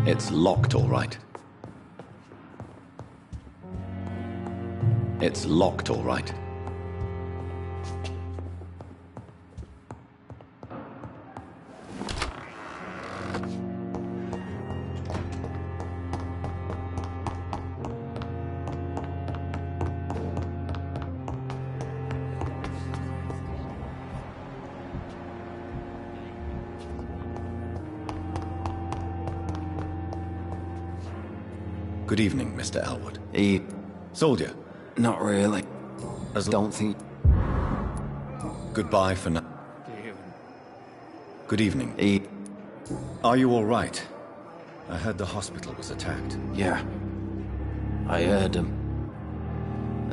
It's locked, all right. It's locked, all right. Good evening, Mr. Elwood. Soldier. Not really. Don't think... Goodbye for now. Good evening. Are you all right? I heard the hospital was attacked. Yeah. I heard them.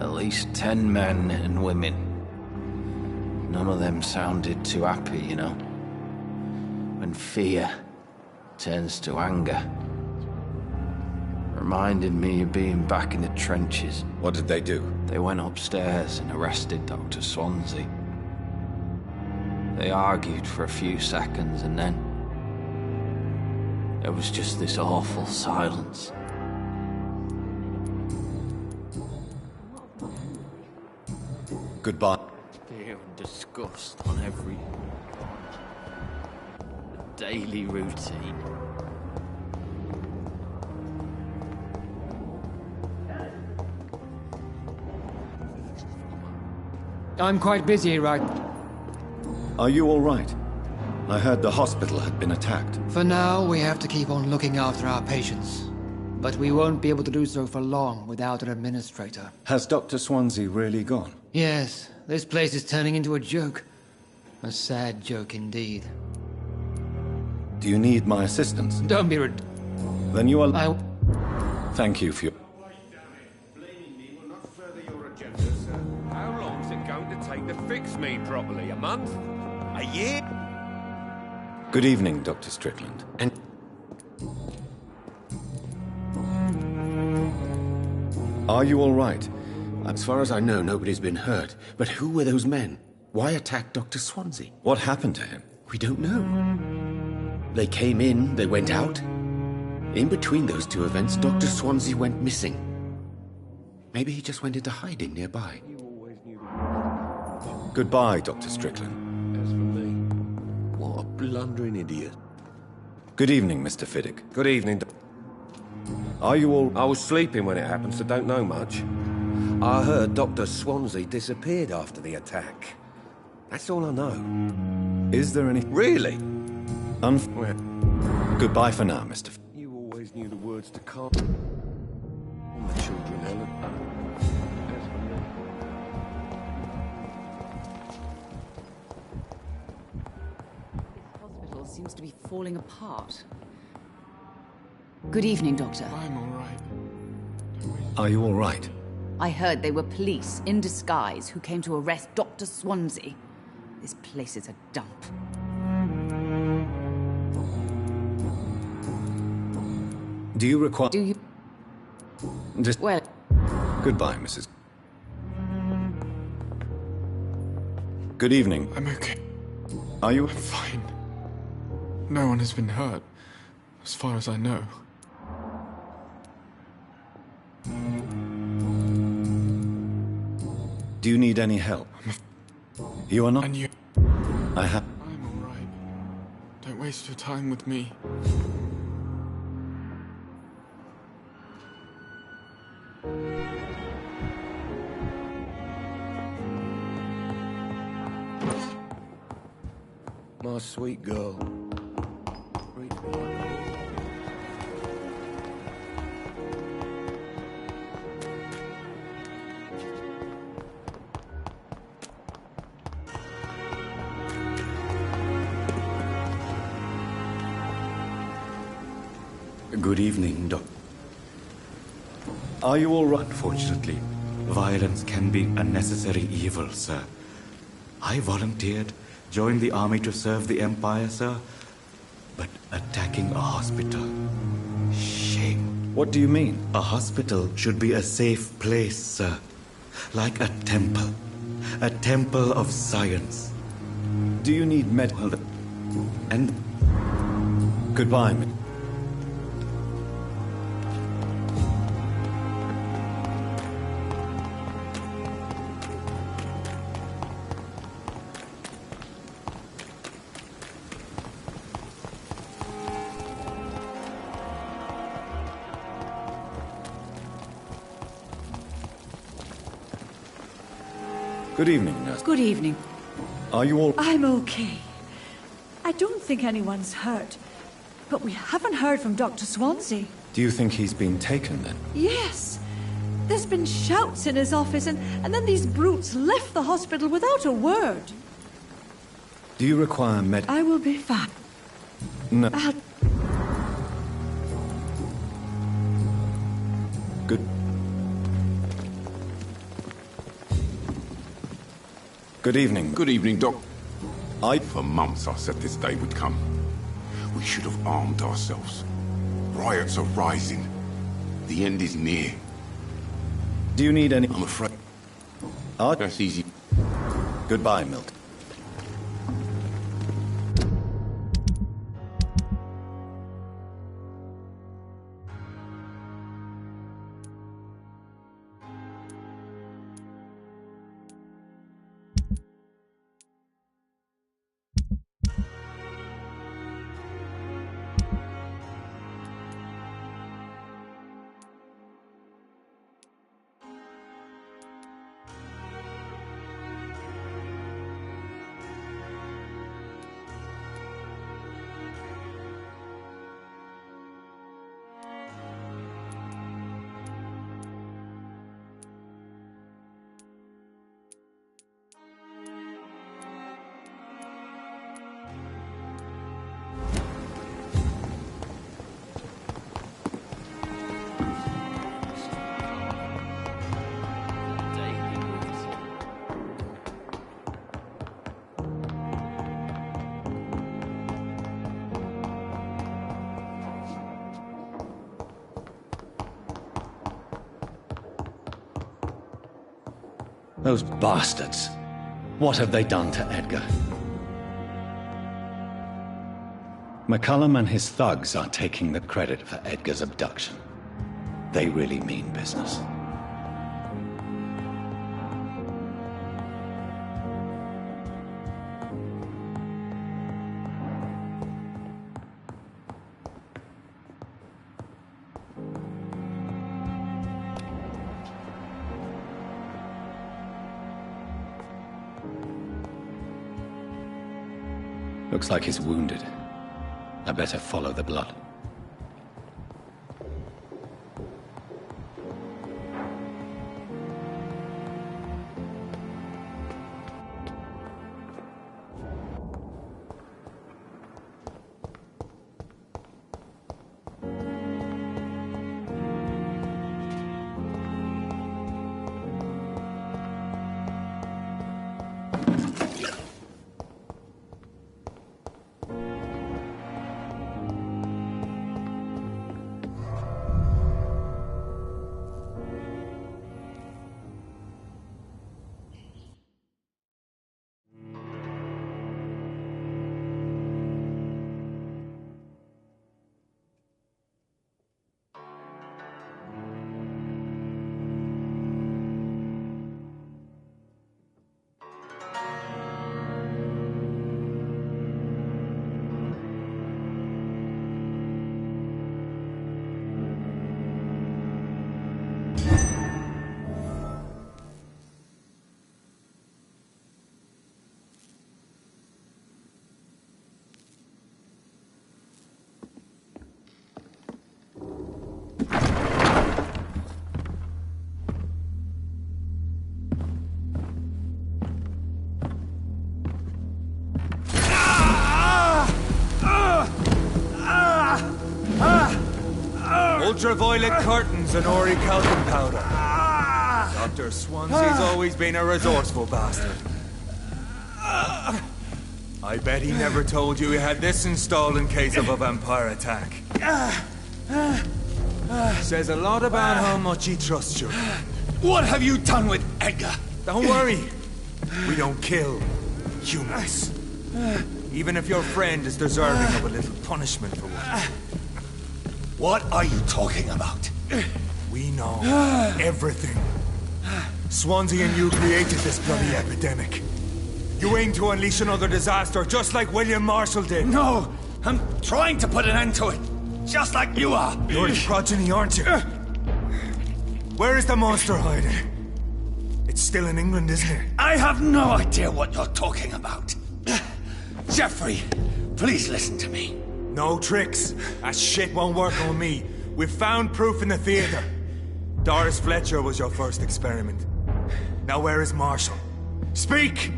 At least 10 men and women. None of them sounded too happy, you know. When fear turns to anger. Reminded me of being back in the trenches. What did they do? They went upstairs and arrested Dr. Swansea. They argued for a few seconds and then... there was just this awful silence. Goodbye. Fear and disgust on every... daily routine. I'm quite busy right... Are you all right? I heard the hospital had been attacked. For now, we have to keep on looking after our patients. But we won't be able to do so for long without an administrator. Has Dr. Swansea really gone? Yes, this place is turning into a joke. A sad joke indeed. Do you need my assistance? Don't be rid... Then you are... Thank you for your... How long's it going to take to fix me properly? A month? A year? Good evening, Dr. Strickland. And... Are you all right? As far as I know, nobody's been hurt. But who were those men? Why attack Dr. Swansea? What happened to him? We don't know. They came in, they went out. In between those two events, Dr. Swansea went missing. Maybe he just went into hiding nearby. Goodbye, Dr. Strickland. As for me, what a blundering idiot. Good evening, Mr. Fiddick. Good evening. Are you all... I was sleeping when it happened, so don't know much. I heard Dr. Swansea disappeared after the attack. That's all I know. Is there any... Really? Well... Goodbye for now, Mr. You always knew the words to calm the children, Helen. Hospital seems to be falling apart. Good evening, Doctor. I'm all right. Are you all right? I heard they were police in disguise who came to arrest Dr. Swansea. This place is a dump. Do you require... Do you... Just... Well... Goodbye, Mrs. Good evening. I'm okay. Are you... I'm fine. No one has been hurt, as far as I know. Do you need any help? You are not... And you... I have... I'm all right. Don't waste your time with me. My sweet girl. Good evening, Doc. Are you all right? Unfortunately, violence can be a necessary evil, sir. I volunteered, joined the army to serve the Empire, sir. But attacking a hospital... shame. What do you mean? A hospital should be a safe place, sir. Like a temple. A temple of science. Do you need medical... And... Goodbye, Good evening, nurse. Good evening. Are you all... I'm okay. I don't think anyone's hurt. But we haven't heard from Dr. Swansea. Do you think he's been taken, then? Yes. There's been shouts in his office, and then these brutes left the hospital without a word. Do you require I will be fine. No. Good. Good evening. Good evening, Doc. For months I said this day would come. We should have armed ourselves. Riots are rising. The end is near. Do you need any... I'm afraid... That's easy. Goodbye, Milton. Those bastards. What have they done to Edgar? McCullum and his thugs are taking the credit for Edgar's abduction. They really mean business. Looks like he's wounded. I better follow the blood. Ultraviolet curtains and orichalcum powder. Dr. Swansea's always been a resourceful bastard. I bet he never told you he had this installed in case of a vampire attack. Says a lot about how much he trusts you. What have you done with Edgar? Don't worry. We don't kill humans. Even if your friend is deserving of a little punishment for what. What are you talking about? We know everything. Swansea and you created this bloody epidemic. You aim to unleash another disaster, just like William Marshall did. No! I'm trying to put an end to it, just like you are! You're the progeny, aren't you? Where is the monster hiding? It It's still in England, isn't it? I have no idea what you're talking about. Jeffrey, please listen to me. No tricks. That shit won't work on me. We've found proof in the theater. Doris Fletcher was your first experiment. Now where is Marshall? Speak!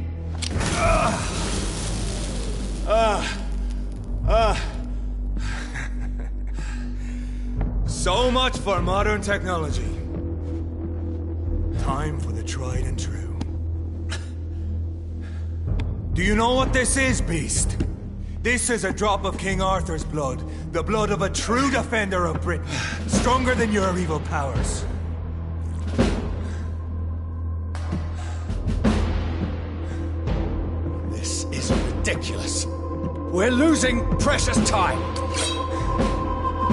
So much for modern technology. Time for the tried and true. Do you know what this is, Beast? This is a drop of King Arthur's blood. The blood of a true defender of Britain. Stronger than your evil powers. This is ridiculous. We're losing precious time.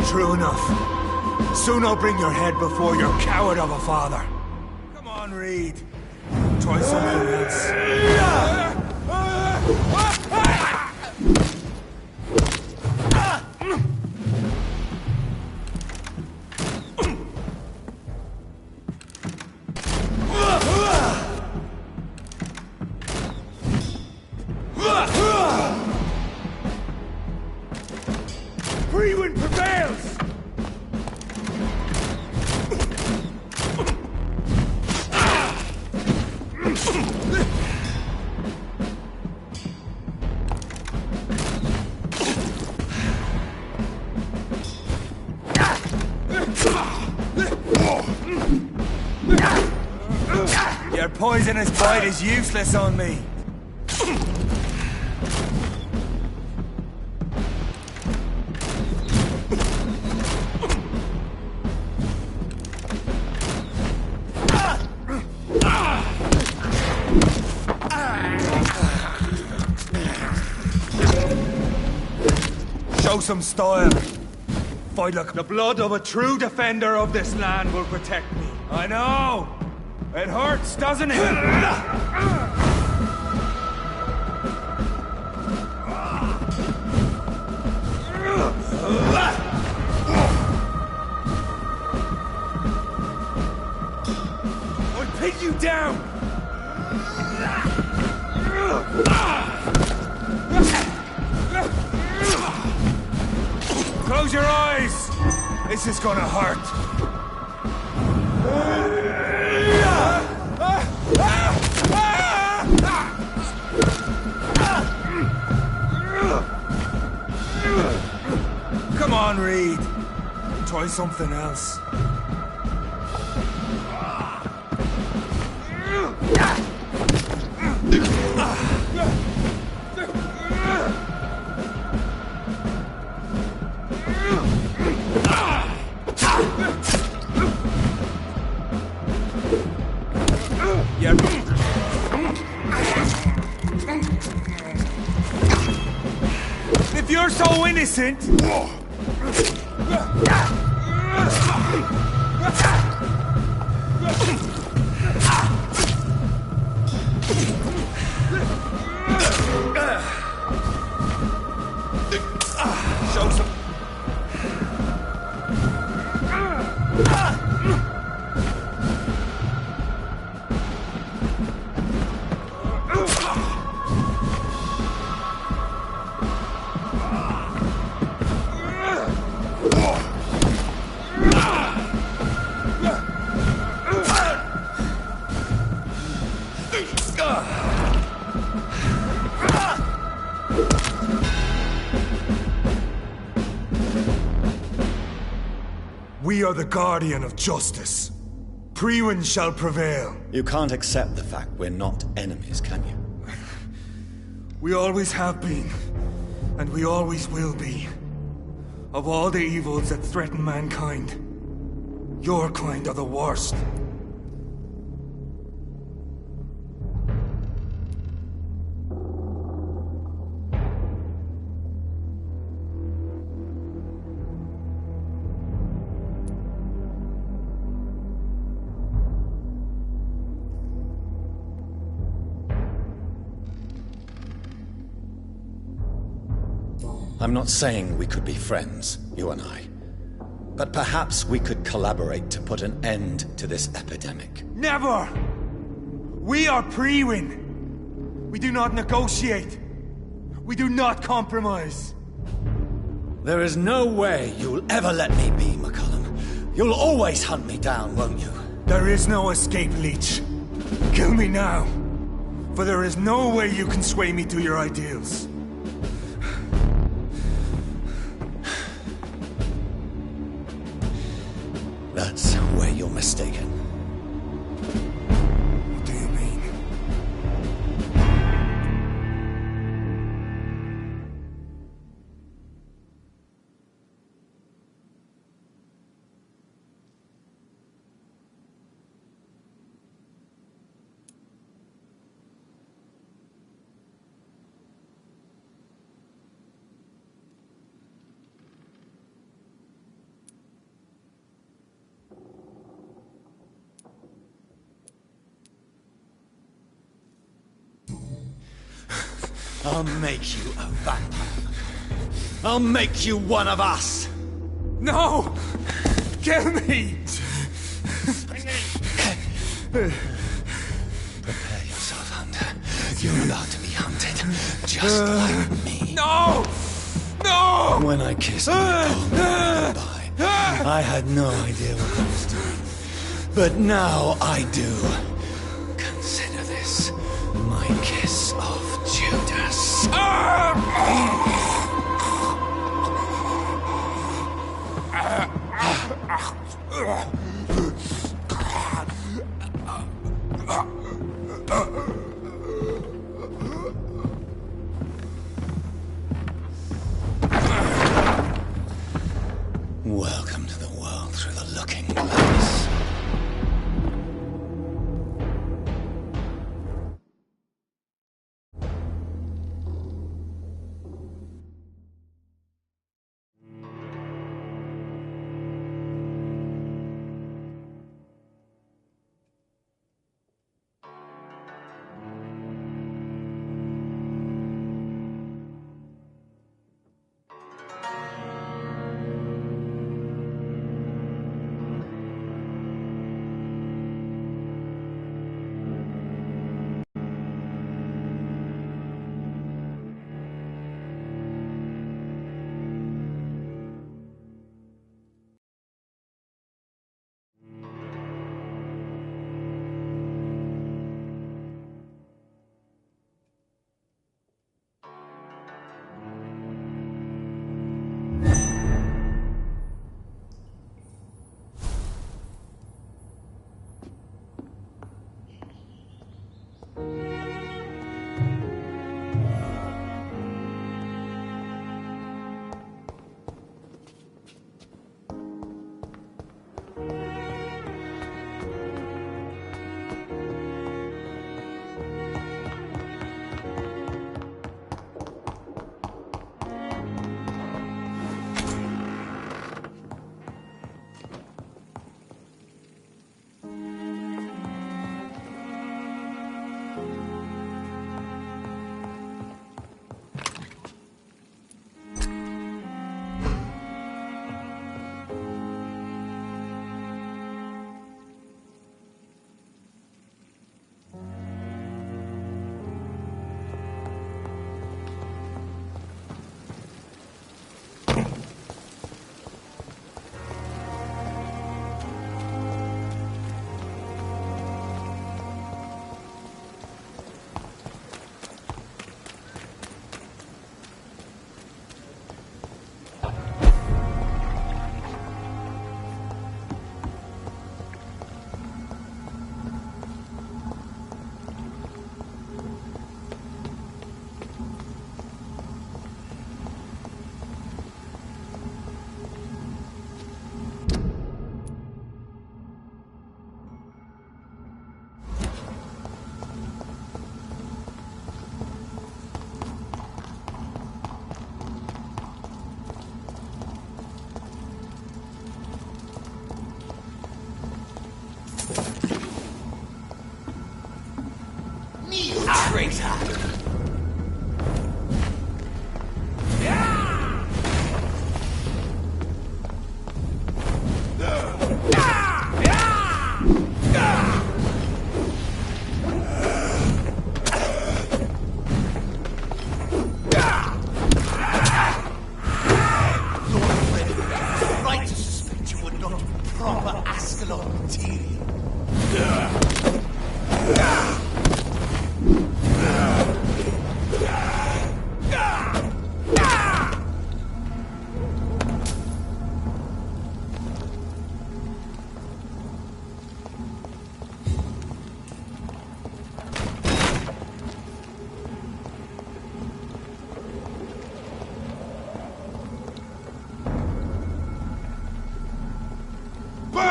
True enough. Soon I'll bring your head before your coward of a father. Come on, Reed. Try something else. Freewind prevails! Your poisonous bite is useless on me. Show some style. Fight like the blood of a true defender of this land will protect me. I know. It hurts, doesn't it? I'll pin you down. Close your eyes! This is gonna hurt. Come on, Reed. Try something else. If you're so innocent... Show some... We are the guardian of justice. Priwen shall prevail. You can't accept the fact we're not enemies, can you? We always have been, and we always will be. Of all the evils that threaten mankind, your kind are the worst. I'm not saying we could be friends, you and I. But perhaps we could collaborate to put an end to this epidemic. Never! We are Priwen. We do not negotiate. We do not compromise. There is no way you'll ever let me be, McCullum. You'll always hunt me down, won't you? There is no escape, Leech. Kill me now. For there is no way you can sway me to your ideals. That's where you're mistaken. What do you mean? I'll make you a vampire. I'll make you one of us. No! Kill me! Prepare yourself, Hunter. You're about to be hunted, just like me. No! No! When I kissed my old man goodbye, I had no idea what I was doing. But now I do. Consider this my kiss of Judas. Welcome to the world through the looking glass.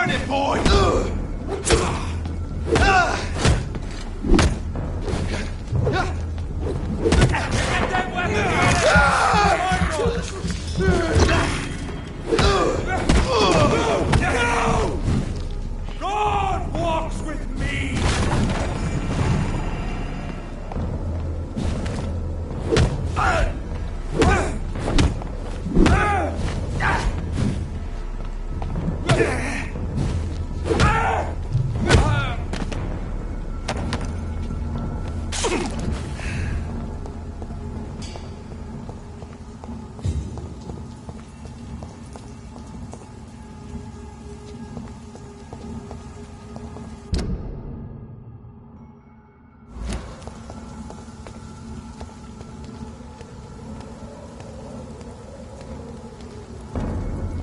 Burn it, boy! Get that weapon! God walks with me!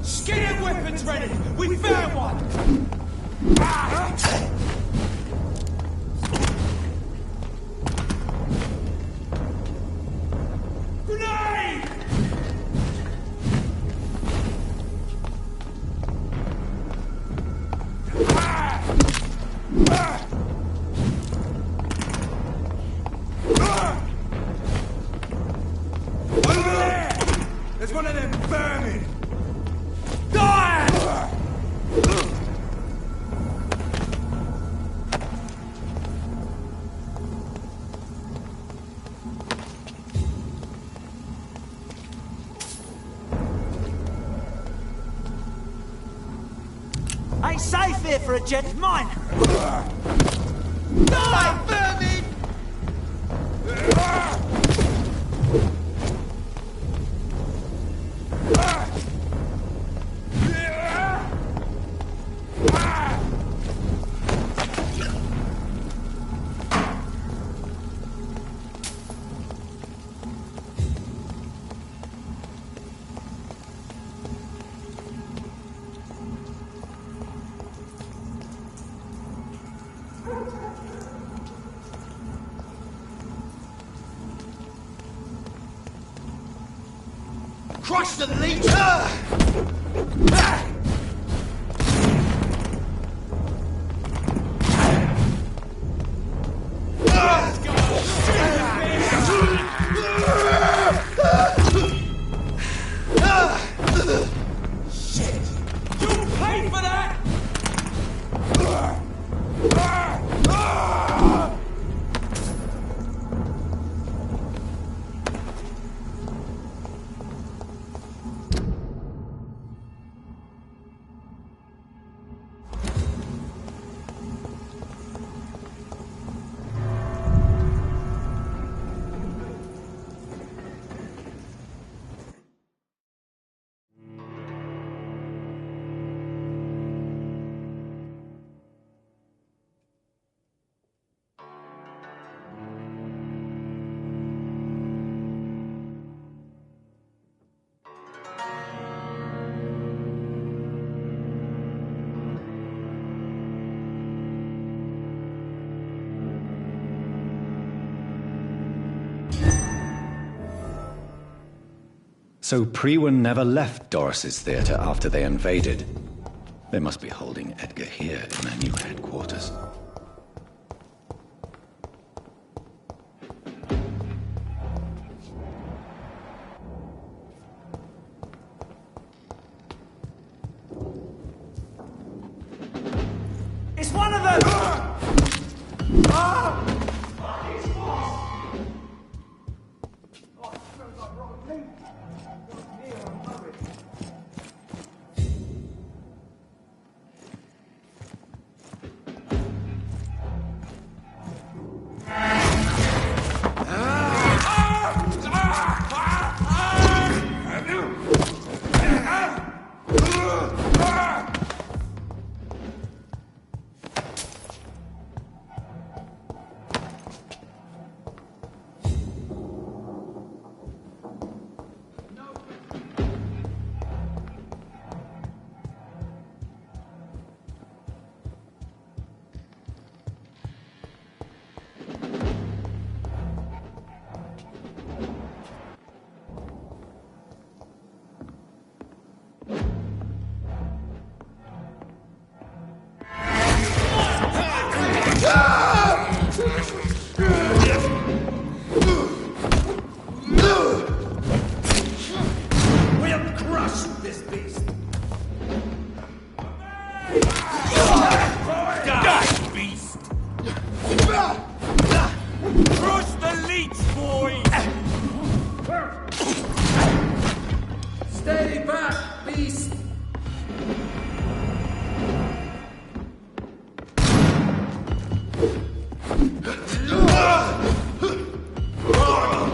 Skinner weapons ready! We found one! Grenade! Over there! There's one of them vermin! Ain't safe here for a gent. Mine! Die, vermin! Crush the leech! Shit! You paid for that! So Prewen never left Doris's theatre after they invaded. They must be holding Edgar here in their new headquarters. It's one of them! Shoot this beast! Die, beast! Crush the leech, boys! Stay back, beast!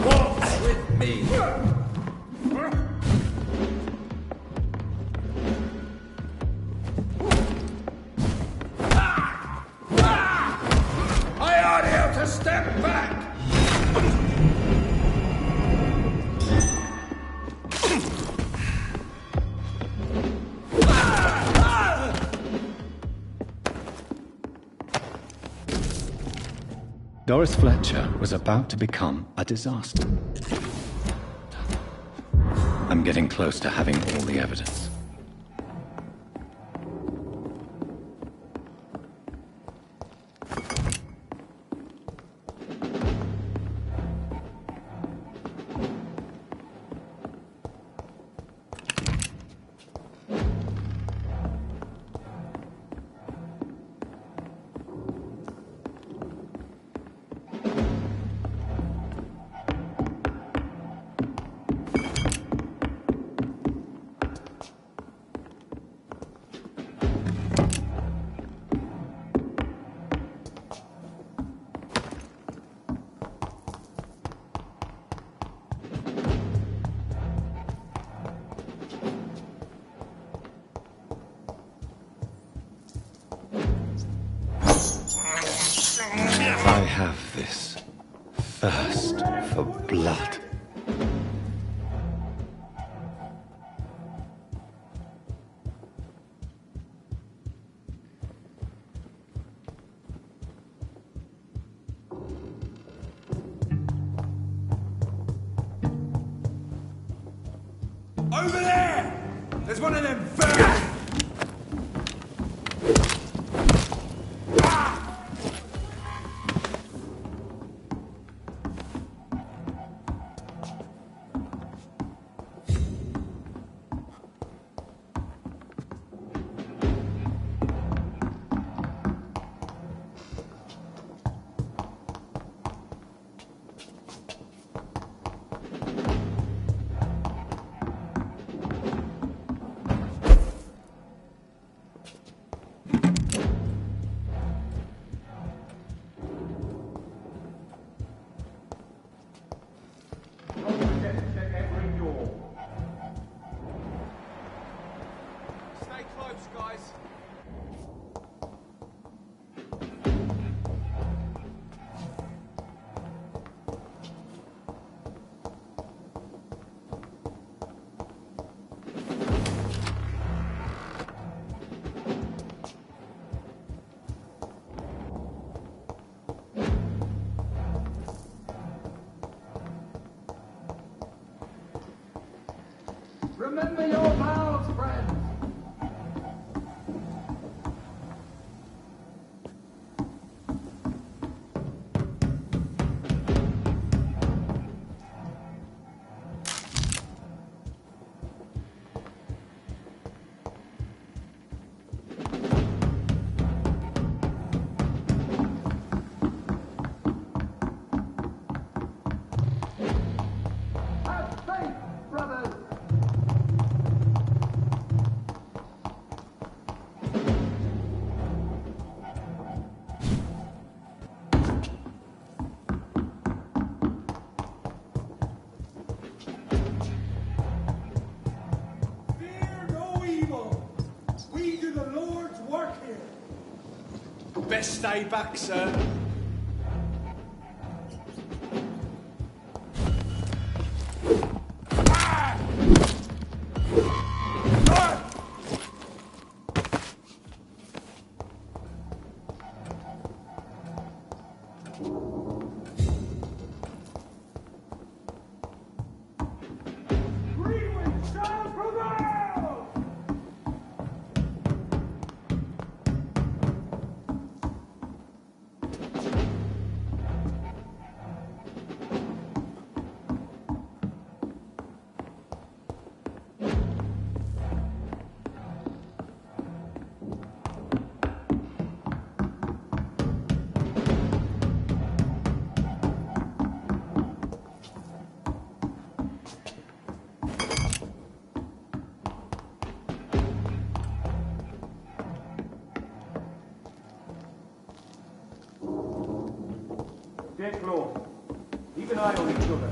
Walk with me! I order you to step back! Doris Fletcher was about to become a disaster. I'm getting close to having all the evidence. I have this thirst for blood. Over there! There's one of them vermin! Stay close, guys. Remember your vows, friends! Have faith, brothers! Fear no evil. We do the Lord's work here. Best stay back, sir. Greenwood shall prevail! eye on each other.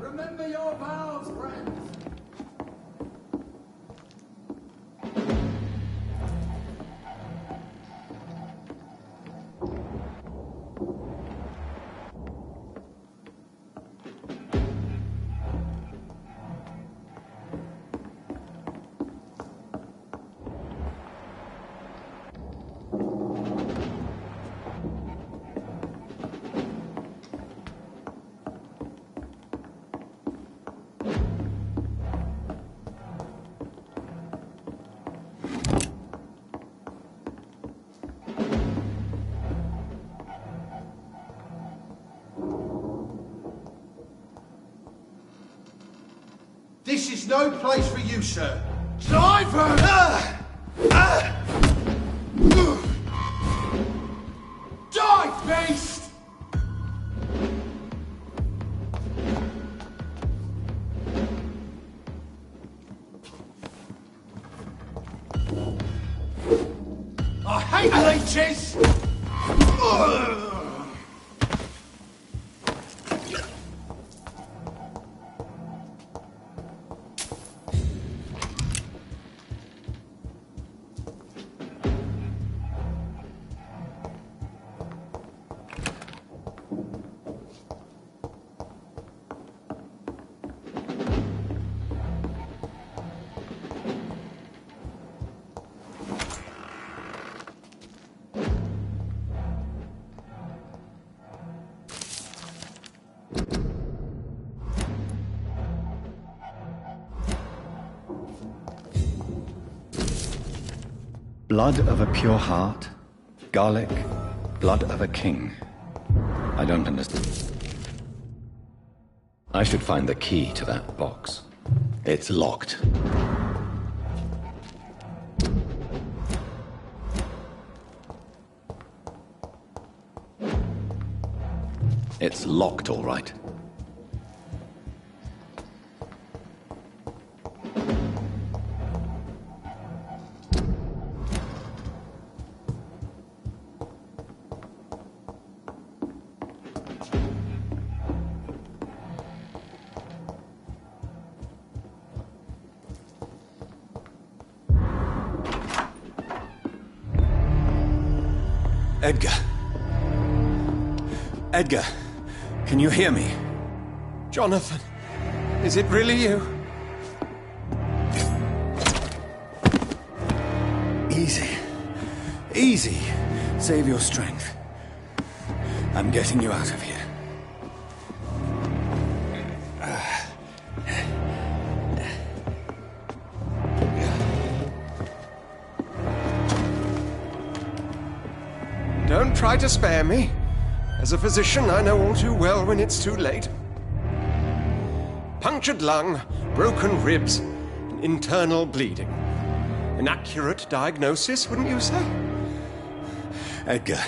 Remember your vows, friends. This is no place for you, sir. Driver! Die, beast! I hate leeches! Blood of a pure heart, garlic, blood of a king. I don't understand. I should find the key to that box. It's locked. It's locked, all right. Edgar. Edgar, can you hear me? Jonathan, is it really you? Easy. Easy. Save your strength. I'm getting you out of here. Don't try to spare me. As a physician, I know all too well when it's too late. Punctured lung, broken ribs, and internal bleeding. An accurate diagnosis, wouldn't you say? Edgar,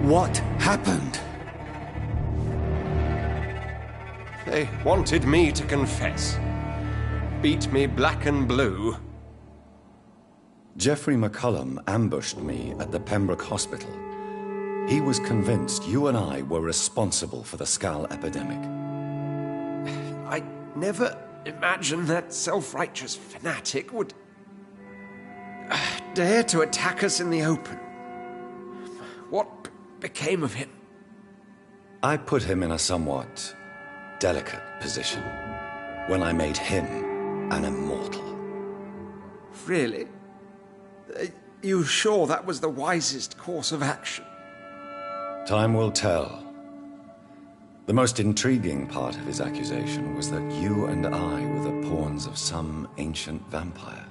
what happened? They wanted me to confess. Beat me black and blue. Geoffrey McCullum ambushed me at the Pembroke Hospital. He was convinced you and I were responsible for the Skal epidemic. I never imagined that self-righteous fanatic would dare to attack us in the open. What became of him? I put him in a somewhat delicate position when I made him an immortal. Really? You sure that was the wisest course of action? Time will tell. The most intriguing part of his accusation was that you and I were the pawns of some ancient vampire.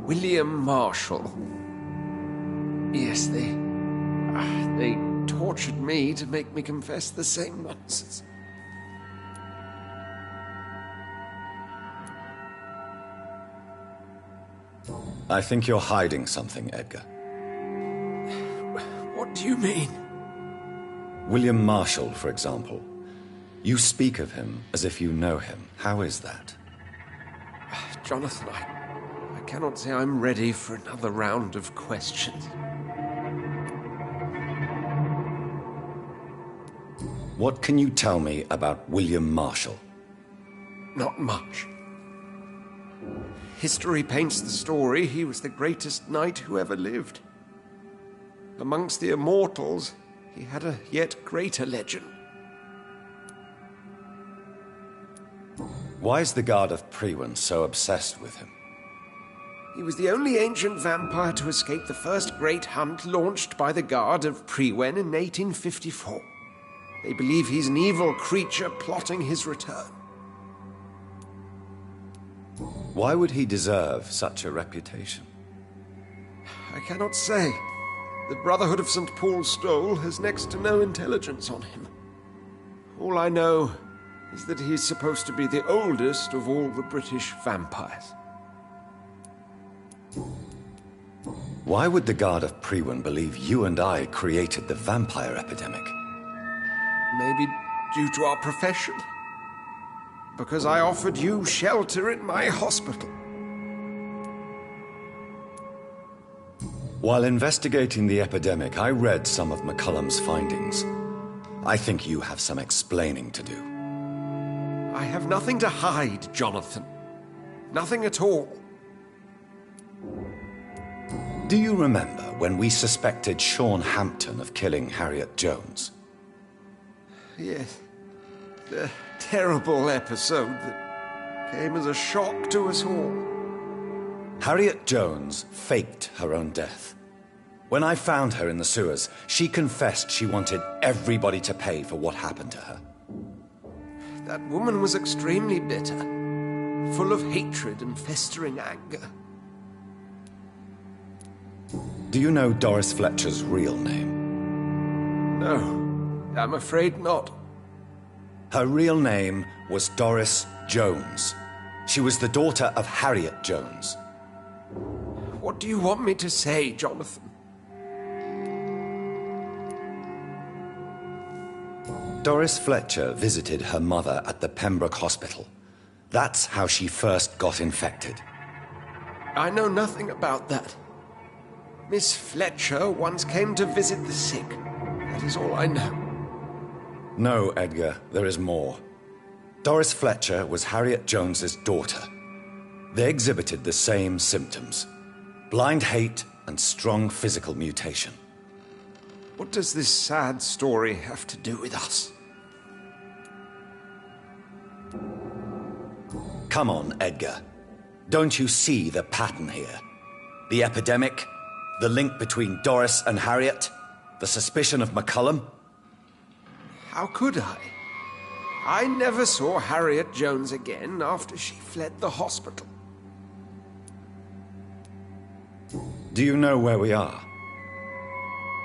William Marshall. Yes, they tortured me to make me confess the same nonsense. I think you're hiding something, Edgar. What do you mean? William Marshall, for example. You speak of him as if you know him. How is that? Jonathan, I cannot say I'm ready for another round of questions. What can you tell me about William Marshall? Not much. History paints the story he was the greatest knight who ever lived. Amongst the immortals, he had a yet greater legend. Why is the Guard of Priwen so obsessed with him? He was the only ancient vampire to escape the first great hunt launched by the Guard of Priwen in 1854. They believe he's an evil creature plotting his return. Why would he deserve such a reputation? I cannot say. The Brotherhood of St. Paul's Stole has next to no intelligence on him. All I know is that he's supposed to be the oldest of all the British vampires. Why would the Guard of Priwen believe you and I created the vampire epidemic? Maybe due to our profession. Because I offered you shelter in my hospital. While investigating the epidemic, I read some of McCullum's findings. I think you have some explaining to do. I have nothing to hide, Jonathan. Nothing at all. Do you remember when we suspected Sean Hampton of killing Harriet Jones? Yes. The terrible episode that came as a shock to us all. Harriet Jones faked her own death. When I found her in the sewers, she confessed she wanted everybody to pay for what happened to her. That woman was extremely bitter, full of hatred and festering anger. Do you know Doris Fletcher's real name? No, I'm afraid not. Her real name was Doris Jones. She was the daughter of Harriet Jones. What do you want me to say, Jonathan? Doris Fletcher visited her mother at the Pembroke Hospital. That's how she first got infected. I know nothing about that. Miss Fletcher once came to visit the sick. That is all I know. No, Edgar, there is more. Doris Fletcher was Harriet Jones's daughter. They exhibited the same symptoms: blind hate and strong physical mutation. What does this sad story have to do with us? Come on, Edgar. Don't you see the pattern here? The epidemic, the link between Doris and Harriet, the suspicion of McCullum? How could I? I never saw Harriet Jones again after she fled the hospital. Do you know where we are?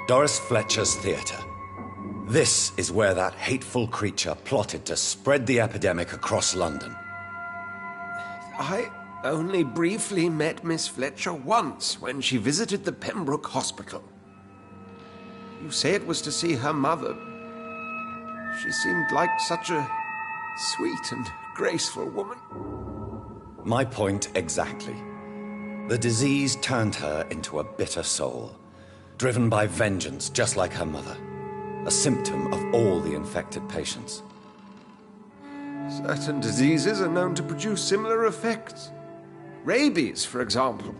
Doris Fletcher's theatre. This is where that hateful creature plotted to spread the epidemic across London. I only briefly met Miss Fletcher once when she visited the Pembroke Hospital. You say it was to see her mother. She seemed like such a sweet and graceful woman. My point exactly. The disease turned her into a bitter soul, driven by vengeance just like her mother, a symptom of all the infected patients. Certain diseases are known to produce similar effects. Rabies, for example.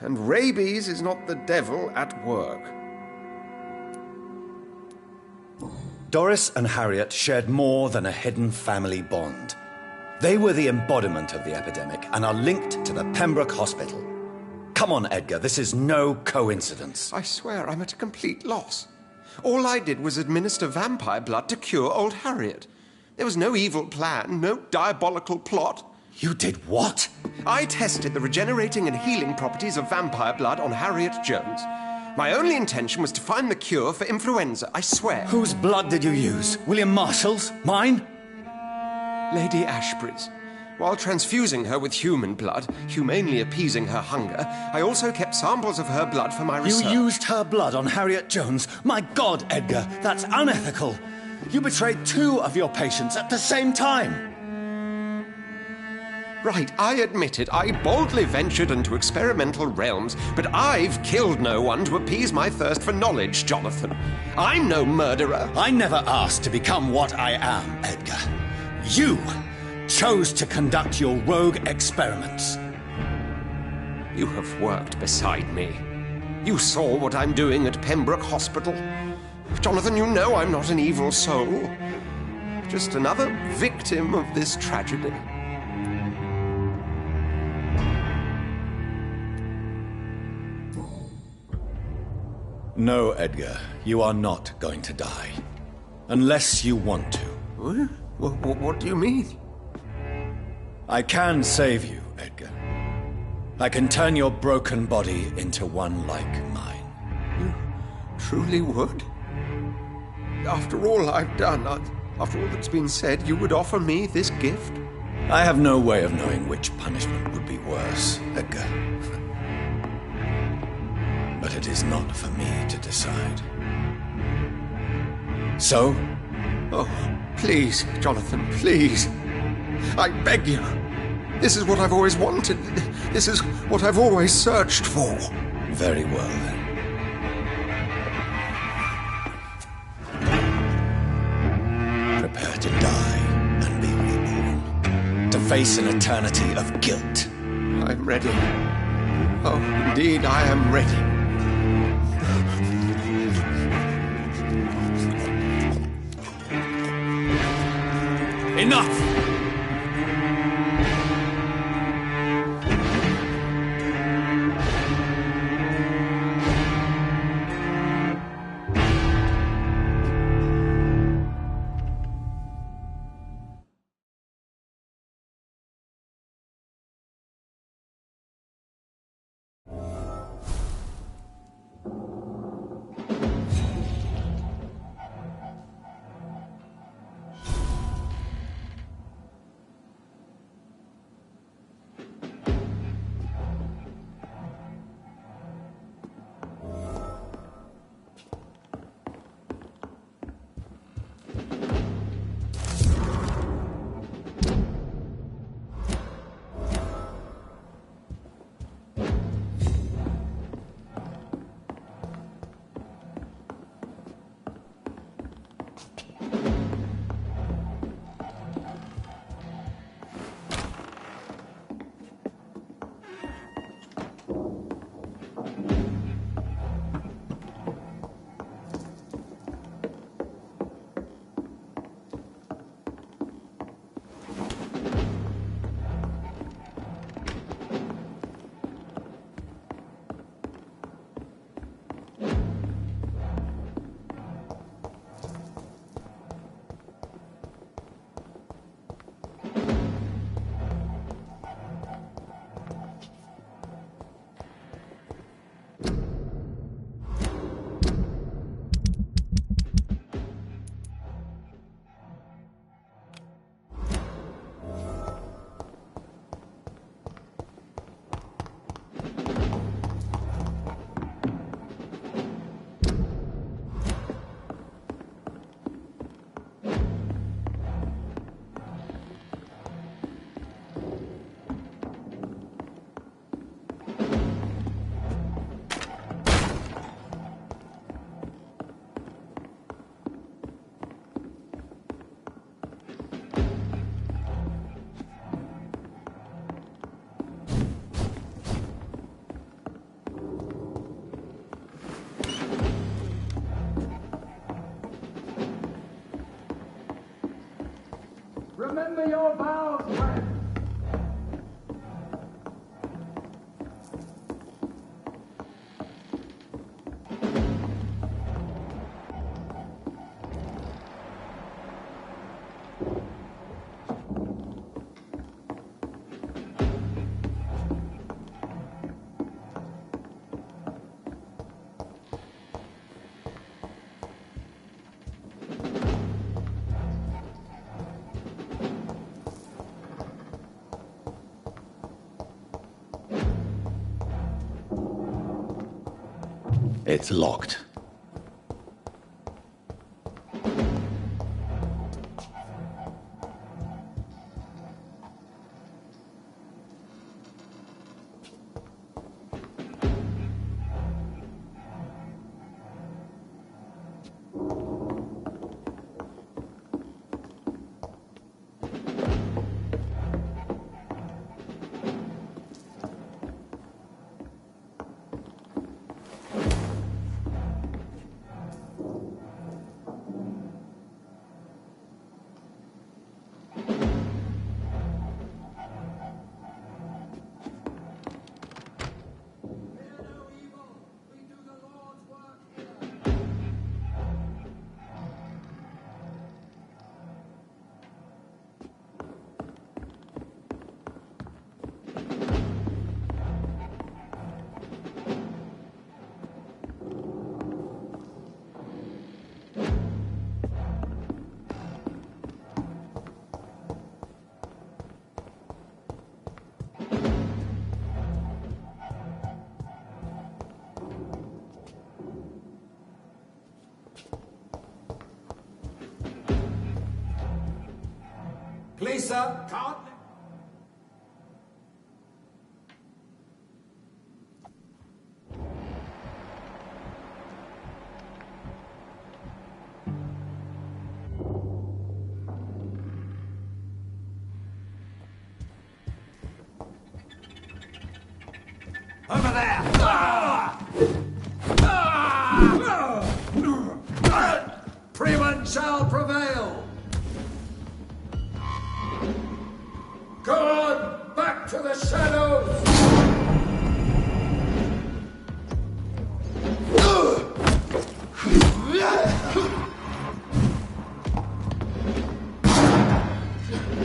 And rabies is not the devil at work. Doris and Harriet shared more than a hidden family bond. They were the embodiment of the epidemic and are linked to the Pembroke Hospital. Come on, Edgar, this is no coincidence. I swear I'm at a complete loss. All I did was administer vampire blood to cure old Harriet. There was no evil plan, no diabolical plot. You did what? I tested the regenerating and healing properties of vampire blood on Harriet Jones. My only intention was to find the cure for influenza, I swear. Whose blood did you use? William Marshall's? Mine? Lady Ashbury's. While transfusing her with human blood, humanely appeasing her hunger, I also kept samples of her blood for my research. You used her blood on Harriet Jones? My God, Edgar, that's unethical. You betrayed 2 of your patients at the same time. Right, I admit it. I boldly ventured into experimental realms, but I've killed no one to appease my thirst for knowledge, Jonathan. I'm no murderer. I never asked to become what I am, Edgar. You chose to conduct your rogue experiments. You have worked beside me. You saw what I'm doing at Pembroke Hospital. Jonathan, you know I'm not an evil soul. Just another victim of this tragedy. No, Edgar, you are not going to die. Unless you want to. What do you mean? I can save you, Edgar. I can turn your broken body into one like mine. You truly would? After all I've done, after all that's been said, you would offer me this gift? I have no way of knowing which punishment would be worse, Edgar. But it is not for me to decide. So? Oh, please, Jonathan, please. I beg you. This is what I've always wanted. This is what I've always searched for. Very well, then. Prepare to die and be reborn. To face an eternity of guilt. I'm ready. Oh, indeed, I am ready. Enough! Remember your vows, friends. It's locked. Please, sir. Can't. Over there! Freeman shall prevail! Go on! Back to the shadows!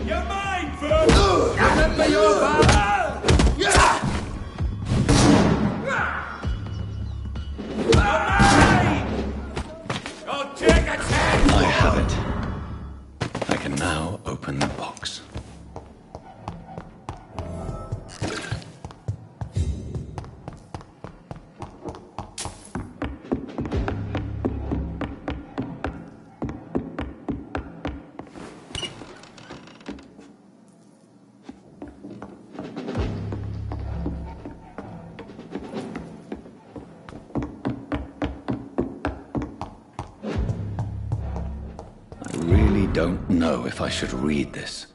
You're mine, Fern! Remember your vow! I have it. I can now open the box. I don't know if I should read this.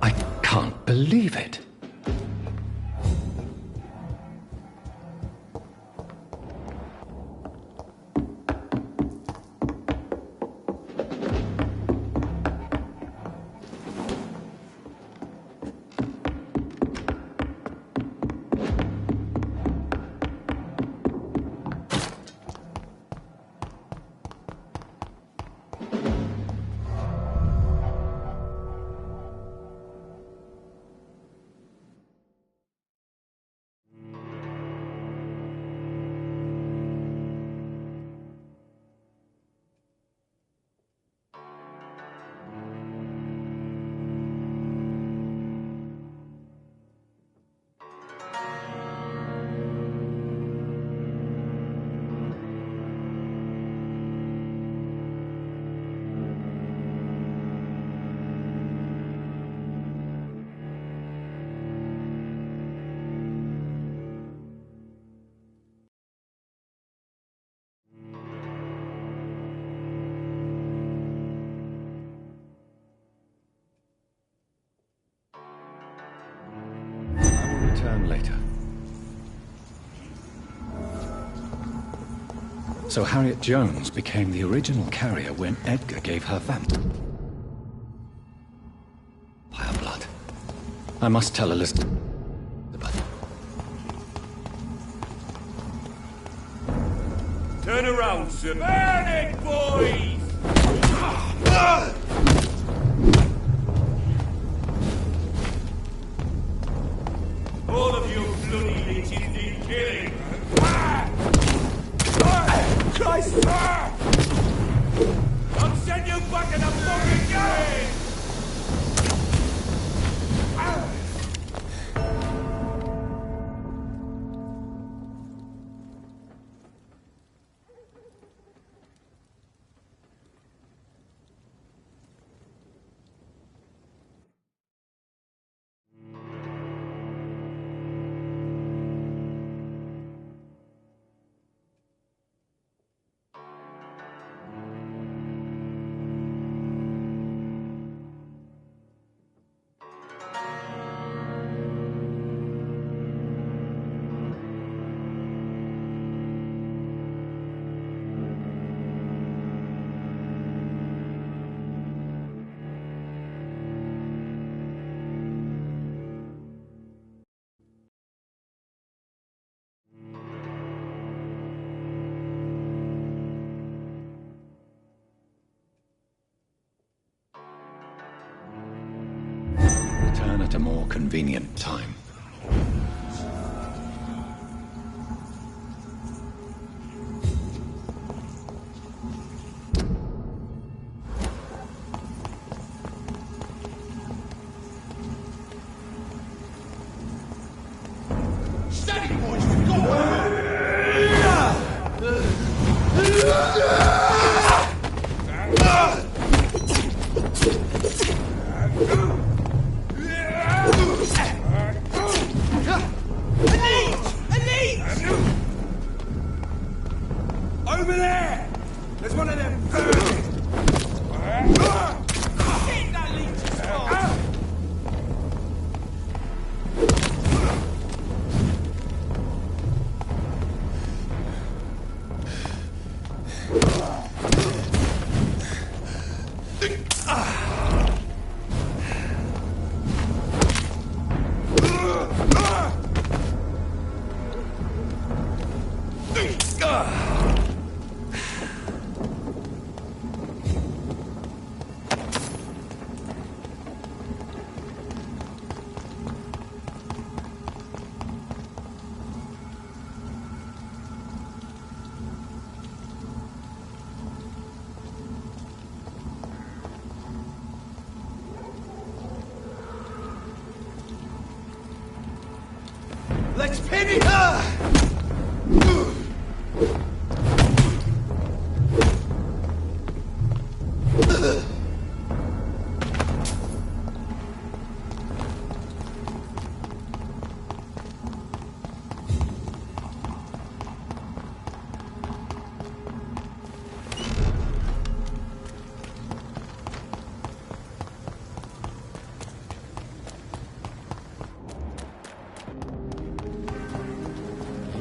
I can't believe it. Return later. So Harriet Jones became the original carrier when Edgar gave her Vampyr blood. I must tell Elizabeth. Turn around, sir. Burn it, boys! All of you bloody leeches need killing. Christ! I'll send you back in a fucking game! at a more convenient time. Steady, boys, we've got Over there! There's one of them vermin! Shit, that leech is fast! Let's pin it!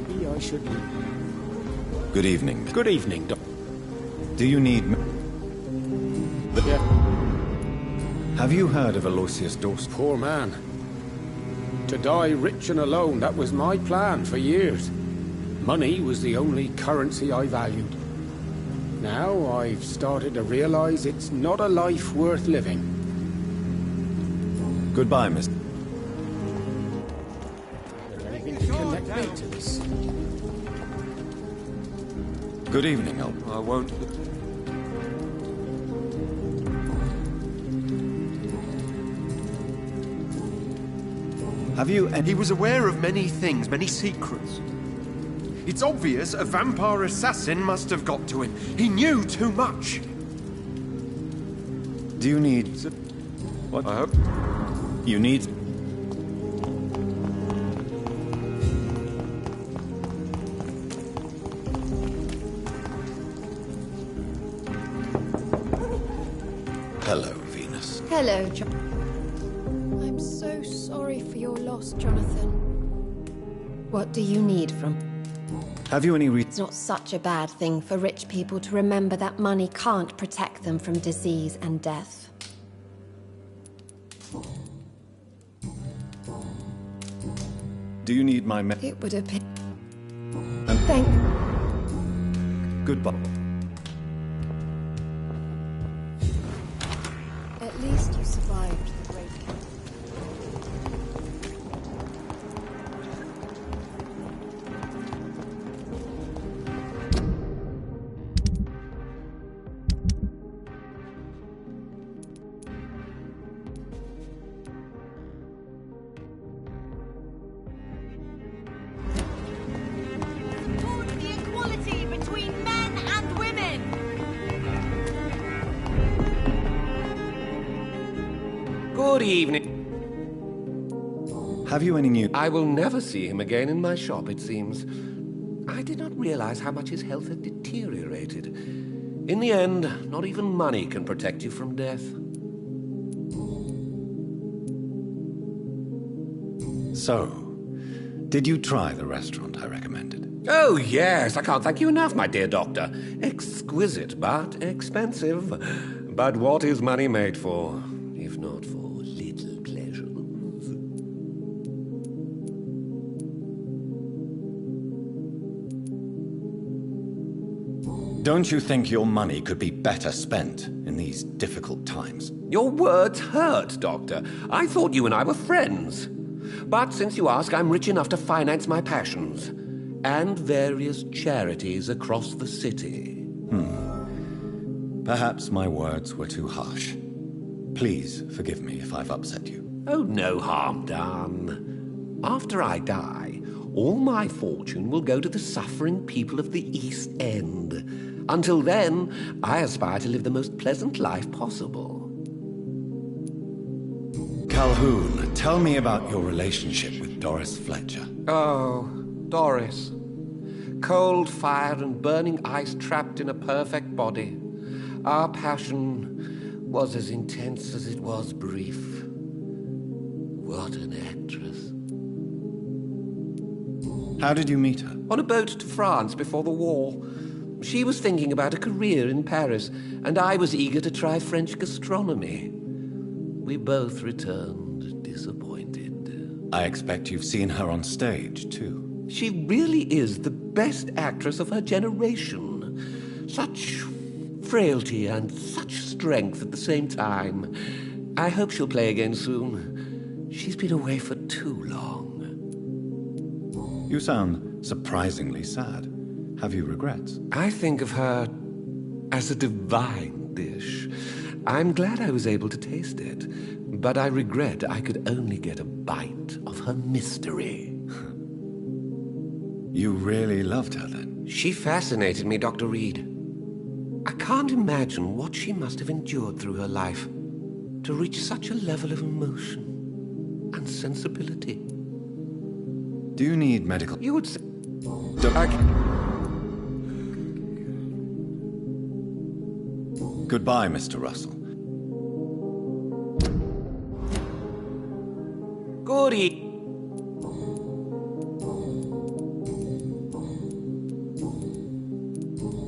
Maybe I should leave. Good evening. Good evening, Doc. Do you need... Yeah. Have you heard of Aloysius Dawson? Poor man. To die rich and alone, that was my plan for years. Money was the only currency I valued. Now I've started to realize it's not a life worth living. Goodbye, Mr. Is there anything to connect me to this? Good evening, Al. I won't... Have you any... He was aware of many things, many secrets. It's obvious a vampire assassin must have got to him. He knew too much. Do you need... What? I hope... You need... Hello, Venus. Hello, John. I'm so sorry for your loss, Jonathan. What do you need from... Have you any It's not such a bad thing for rich people to remember that money can't protect them from disease and death. Do you need my... It would have been... And Thank... Goodbye. At least you survived the great camp. Towards the equality between men and women! Good evening. Have you any new... I will never see him again in my shop, it seems. I did not realize how much his health had deteriorated. In the end, not even money can protect you from death. So, did you try the restaurant I recommended? Oh, yes. I can't thank you enough, my dear doctor. Exquisite, but expensive. But what is money made for, if not for little pleasures? Don't you think your money could be better spent in these difficult times? Your words hurt, Doctor. I thought you and I were friends. But since you ask, I'm rich enough to finance my passions. And various charities across the city. Perhaps my words were too harsh. Please forgive me if I've upset you. Oh, no harm done. After I die, all my fortune will go to the suffering people of the East End. Until then, I aspire to live the most pleasant life possible. Calhoun, tell me about your relationship with Doris Fletcher. Oh, Doris. Cold fire and burning ice trapped in a perfect body. Our passion was as intense as it was brief. What an actress. How did you meet her? On a boat to France before the war. She was thinking about a career in Paris, and I was eager to try French gastronomy. We both returned disappointed. I expect you've seen her on stage, too. She really is the best actress of her generation. Such frailty and such strength at the same time. I hope she'll play again soon. She's been away for too long. You sound surprisingly sad. Have you regrets? I think of her as a divine dish. I'm glad I was able to taste it, but I regret I could only get a bite of her mystery. You really loved her, then? She fascinated me, Dr. Reed. I can't imagine what she must have endured through her life to reach such a level of emotion and sensibility. Do you need medical... You would say... Goodbye, Mr. Russell. Goody.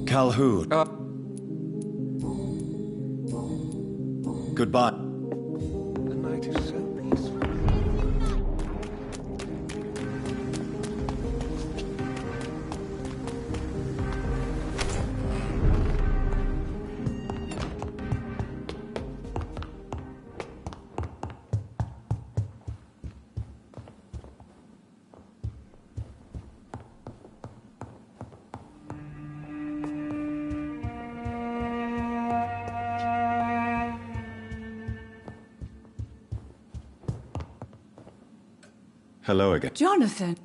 Calhoun. Goodbye. The night is so peaceful. Hello again. Jonathan!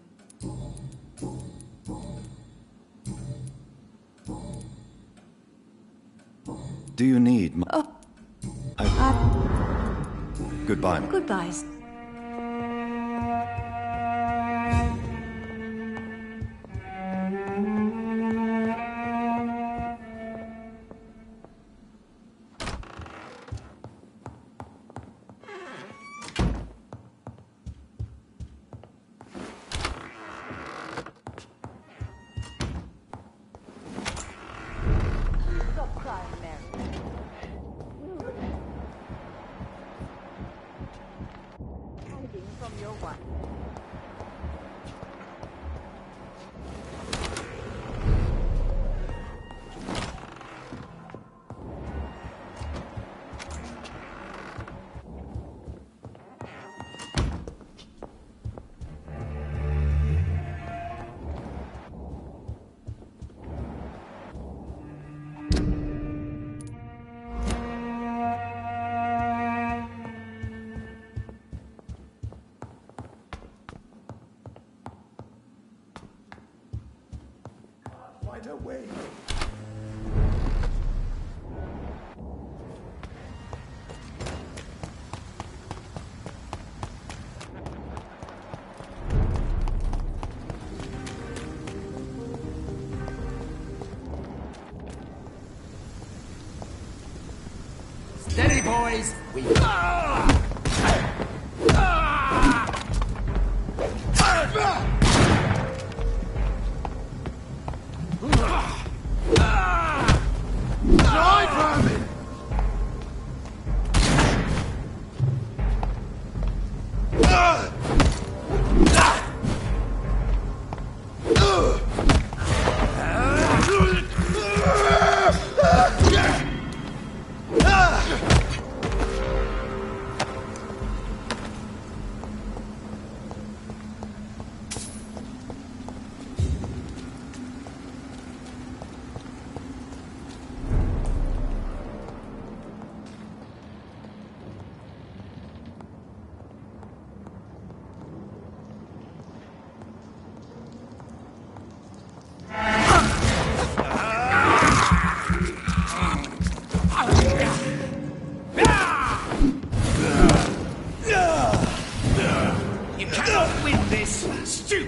Do you need my... Goodbye. Goodbye. Away. Steady, boys. We.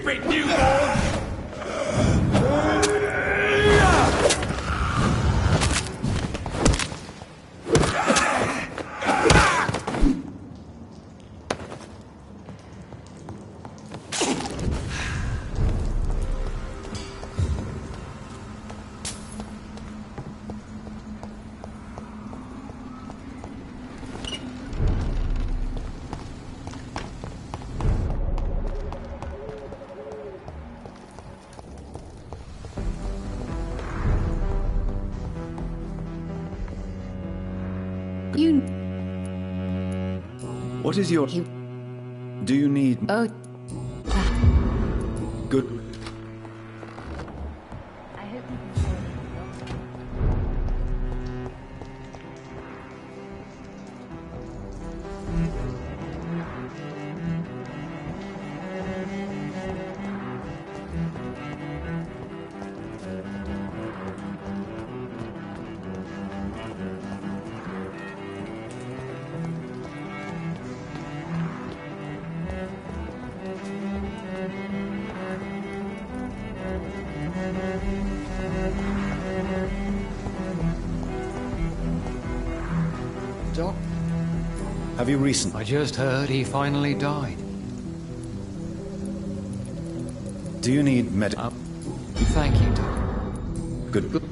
stupid newborn! What is your... Do you need... Oh... Good... Doc? Have you recently... I just heard he finally died. Do you need Thank you, Doc. Good.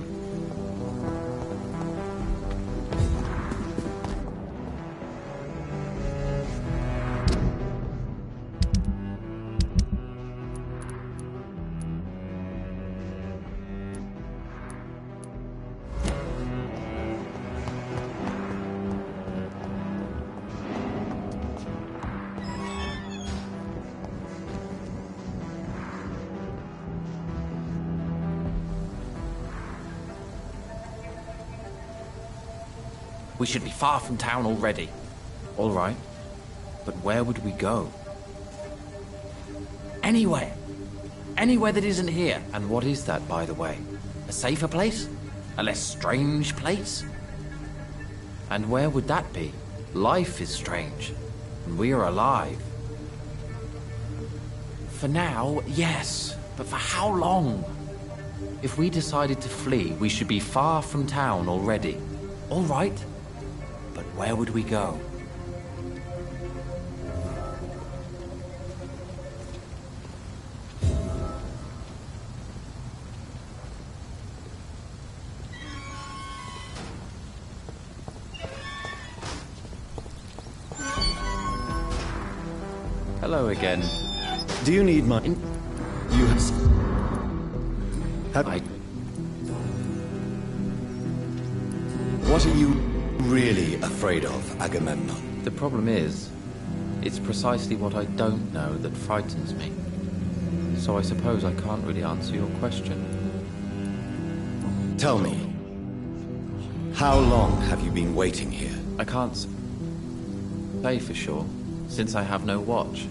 We should be far from town already. All right. But where would we go? Anywhere. Anywhere that isn't here. And what is that, by the way? A safer place? A less strange place? And where would that be? Life is strange. And we are alive. For now, yes. But for how long? If we decided to flee, we should be far from town already. All right. But where would we go? Hello again. Do you need my... You have... What are you really afraid of, Agamemnon? The problem is, it's precisely what I don't know that frightens me. So I suppose I can't really answer your question. Tell me, how long have you been waiting here? I can't say for sure, since I have no watch.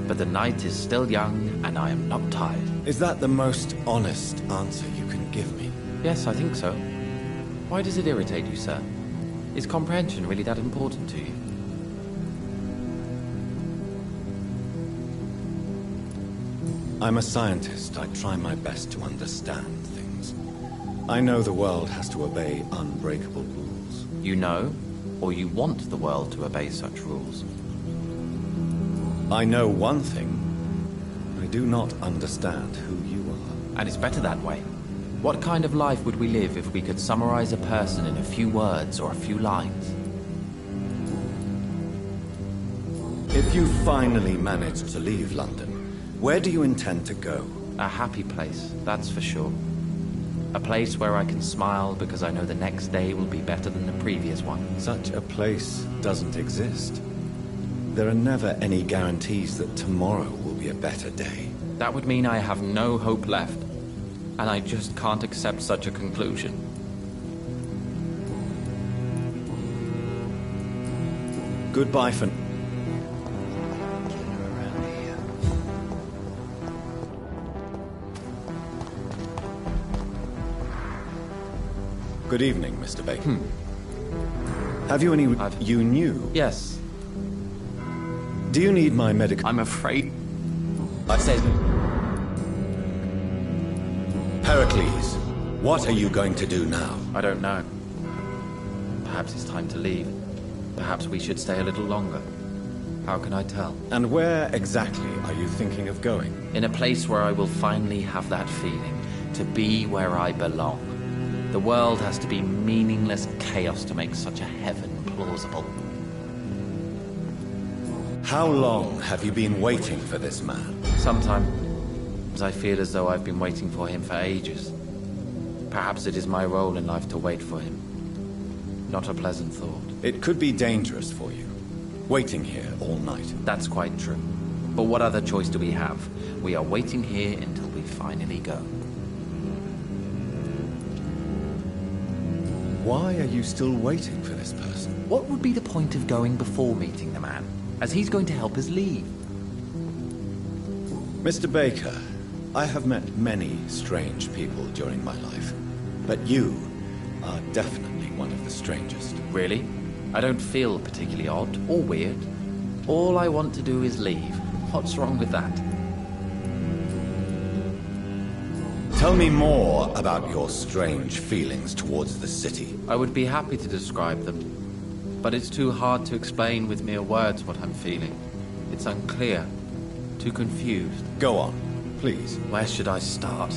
But the night is still young, and I am not tired. Is that the most honest answer you can give me? Yes, I think so. Why does it irritate you, sir? Is comprehension really that important to you? I'm a scientist. I try my best to understand things. I know the world has to obey unbreakable rules. You know, or you want the world to obey such rules? I know one thing. I do not understand who you are. And it's better that way. What kind of life would we live if we could summarize a person in a few words or a few lines? If you finally manage to leave London, where do you intend to go? A happy place, that's for sure. A place where I can smile because I know the next day will be better than the previous one. Such a place doesn't exist. There are never any guarantees that tomorrow will be a better day. That would mean I have no hope left. And I just can't accept such a conclusion. Goodbye for... Good evening, Mr. Bacon. Have you any... You knew? Yes. Do you need my medical... I'm afraid... I said... Pericles, what are you going to do now? I don't know. Perhaps it's time to leave. Perhaps we should stay a little longer. How can I tell? And where exactly are you thinking of going? In a place where I will finally have that feeling, to be where I belong. The world has to be meaningless chaos to make such a heaven plausible. How long have you been waiting for this man? Sometimes I feel as though I've been waiting for him for ages. Perhaps it is my role in life to wait for him. Not a pleasant thought. It could be dangerous for you, waiting here all night. That's quite true. But what other choice do we have? We are waiting here until we finally go. Why are you still waiting for this person? What would be the point of going before meeting the man, as he's going to help us leave? Mr. Baker, I have met many strange people during my life, but you are definitely one of the strangest. Really? I don't feel particularly odd or weird. All I want to do is leave. What's wrong with that? Tell me more about your strange feelings towards the city. I would be happy to describe them, but it's too hard to explain with mere words what I'm feeling. It's unclear, too confused. Go on, please. Where should I start?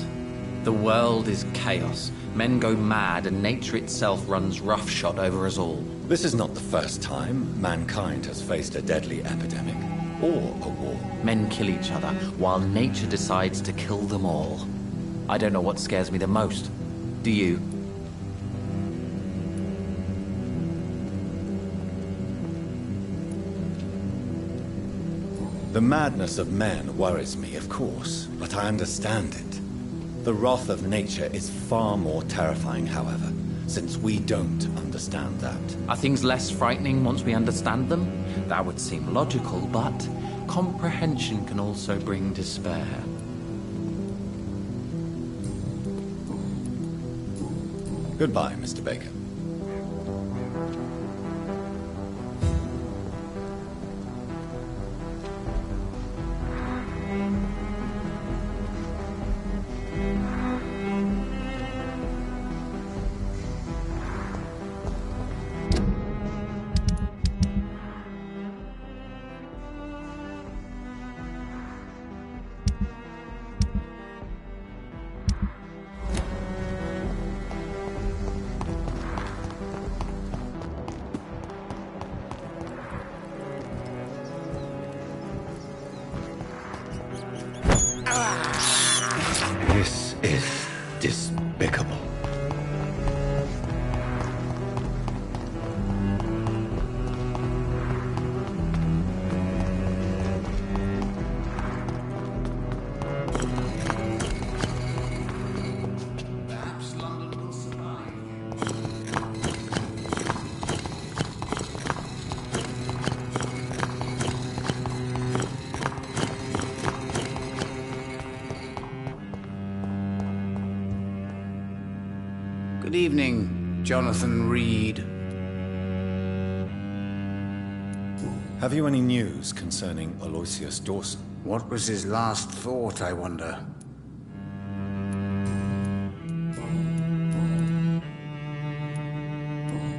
The world is chaos. Men go mad, and nature itself runs roughshod over us all. This is not the first time mankind has faced a deadly epidemic, or a war. Men kill each other, while nature decides to kill them all. I don't know what scares me the most. Do you? The madness of men worries me, of course, but I understand it. The wrath of nature is far more terrifying, however, since we don't understand that. Are things less frightening once we understand them? That would seem logical, but comprehension can also bring despair. Goodbye, Mr. Baker. This is despicable. Perhaps London will survive. Good evening, Jonathan Reed. Have you any news concerning Aloysius Dawson? What was his last thought, I wonder?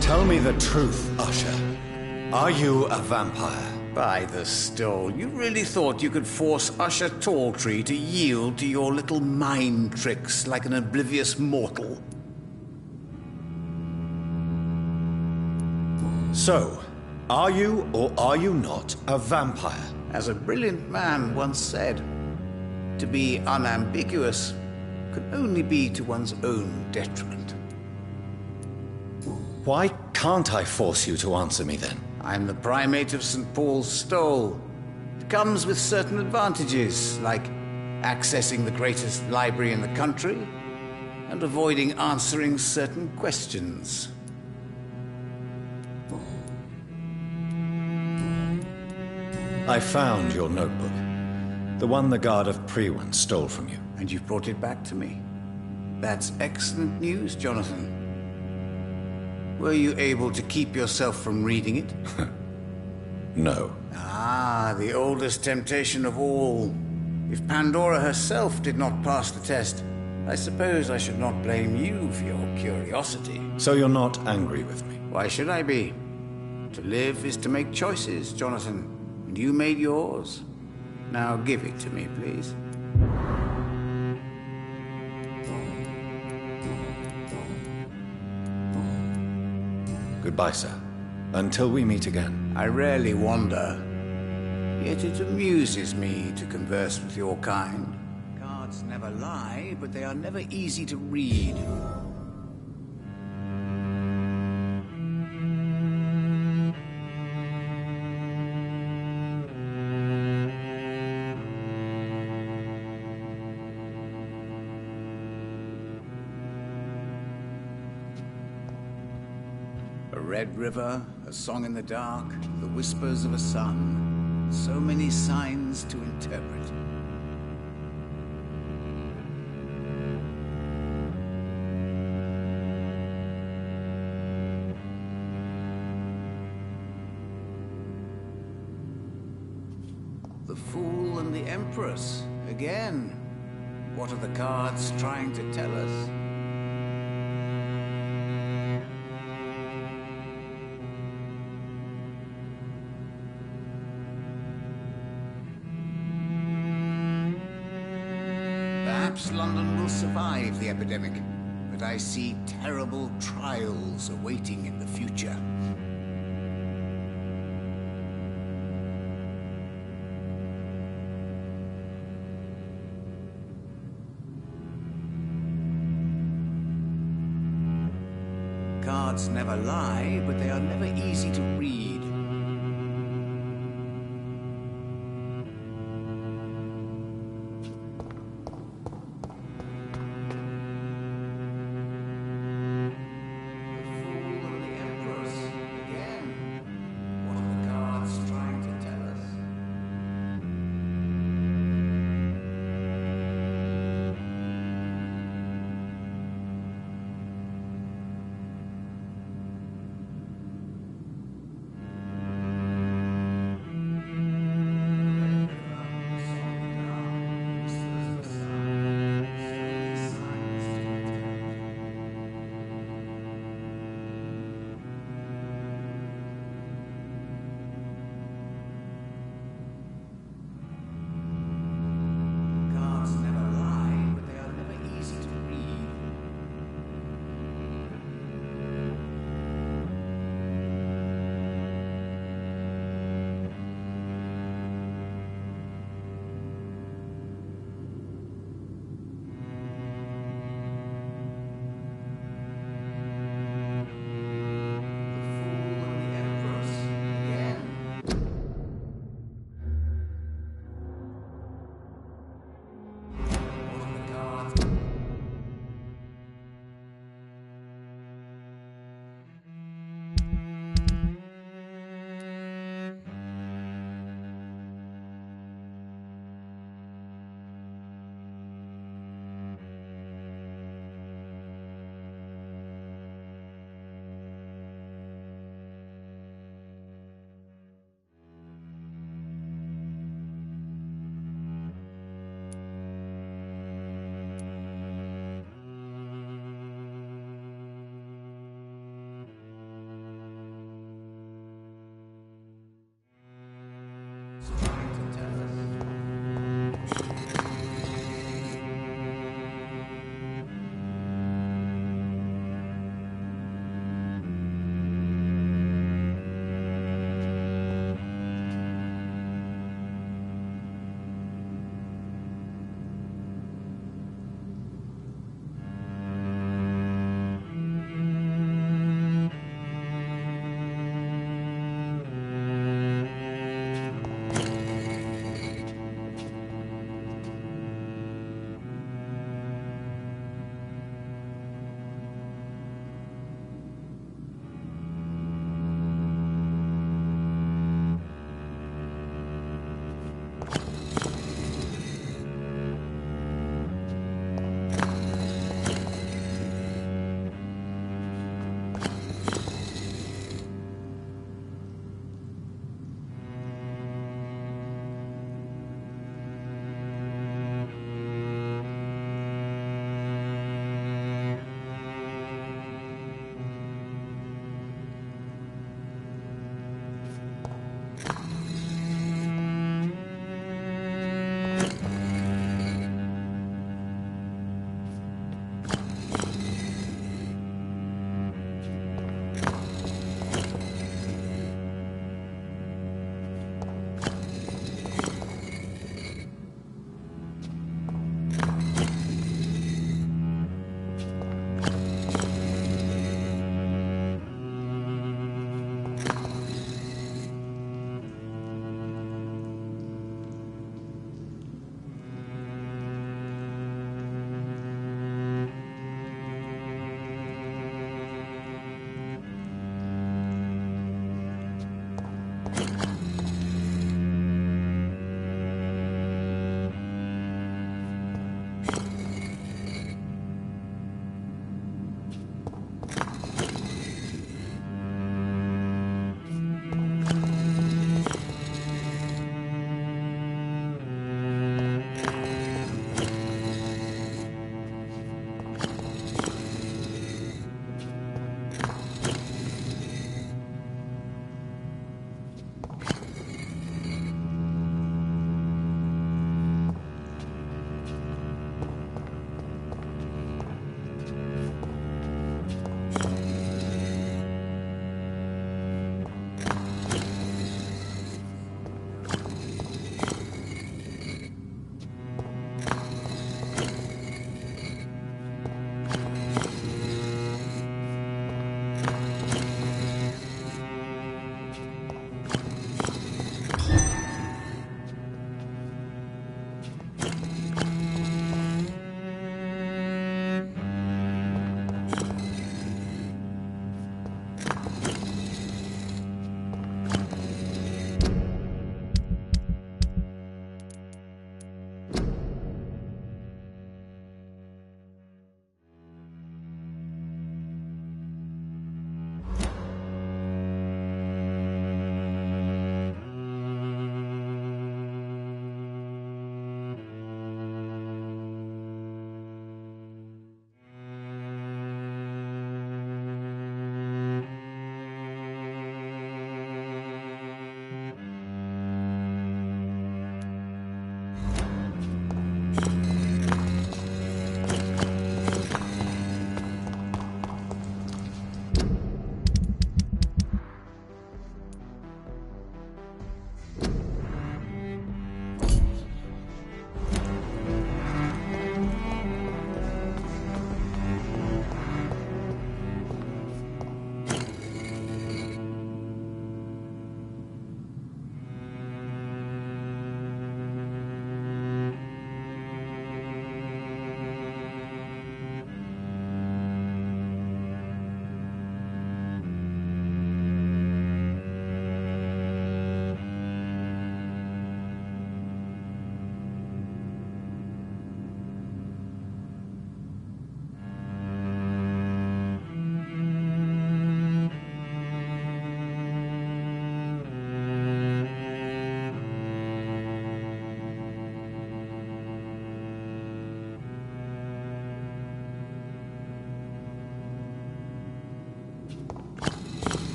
Tell me the truth, Usher. Are you a vampire? By the stole, you really thought you could force Usher Talltree to yield to your little mind tricks like an oblivious mortal? So, are you or are you not a vampire? As a brilliant man once said, to be unambiguous could only be to one's own detriment. Why can't I force you to answer me then? I'm the primate of St. Paul's Stole. It comes with certain advantages, like accessing the greatest library in the country and avoiding answering certain questions. I found your notebook. The one the guard of Prewan stole from you. And you've brought it back to me. That's excellent news, Jonathan. Were you able to keep yourself from reading it? No. Ah, the oldest temptation of all. If Pandora herself did not pass the test, I suppose I should not blame you for your curiosity. So you're not angry with me? Why should I be? To live is to make choices, Jonathan. And you made yours. Now give it to me, please. Goodbye, sir. Until we meet again. I rarely wander. Yet it amuses me to converse with your kind. Cards never lie, but they are never easy to read. A red river, a song in the dark, the whispers of a sun. So many signs to interpret. The Fool and the Empress, again. What are the cards trying to tell us? Perhaps London will survive the epidemic, but I see terrible trials awaiting in the future. Cards never lie, but they are never easy to read.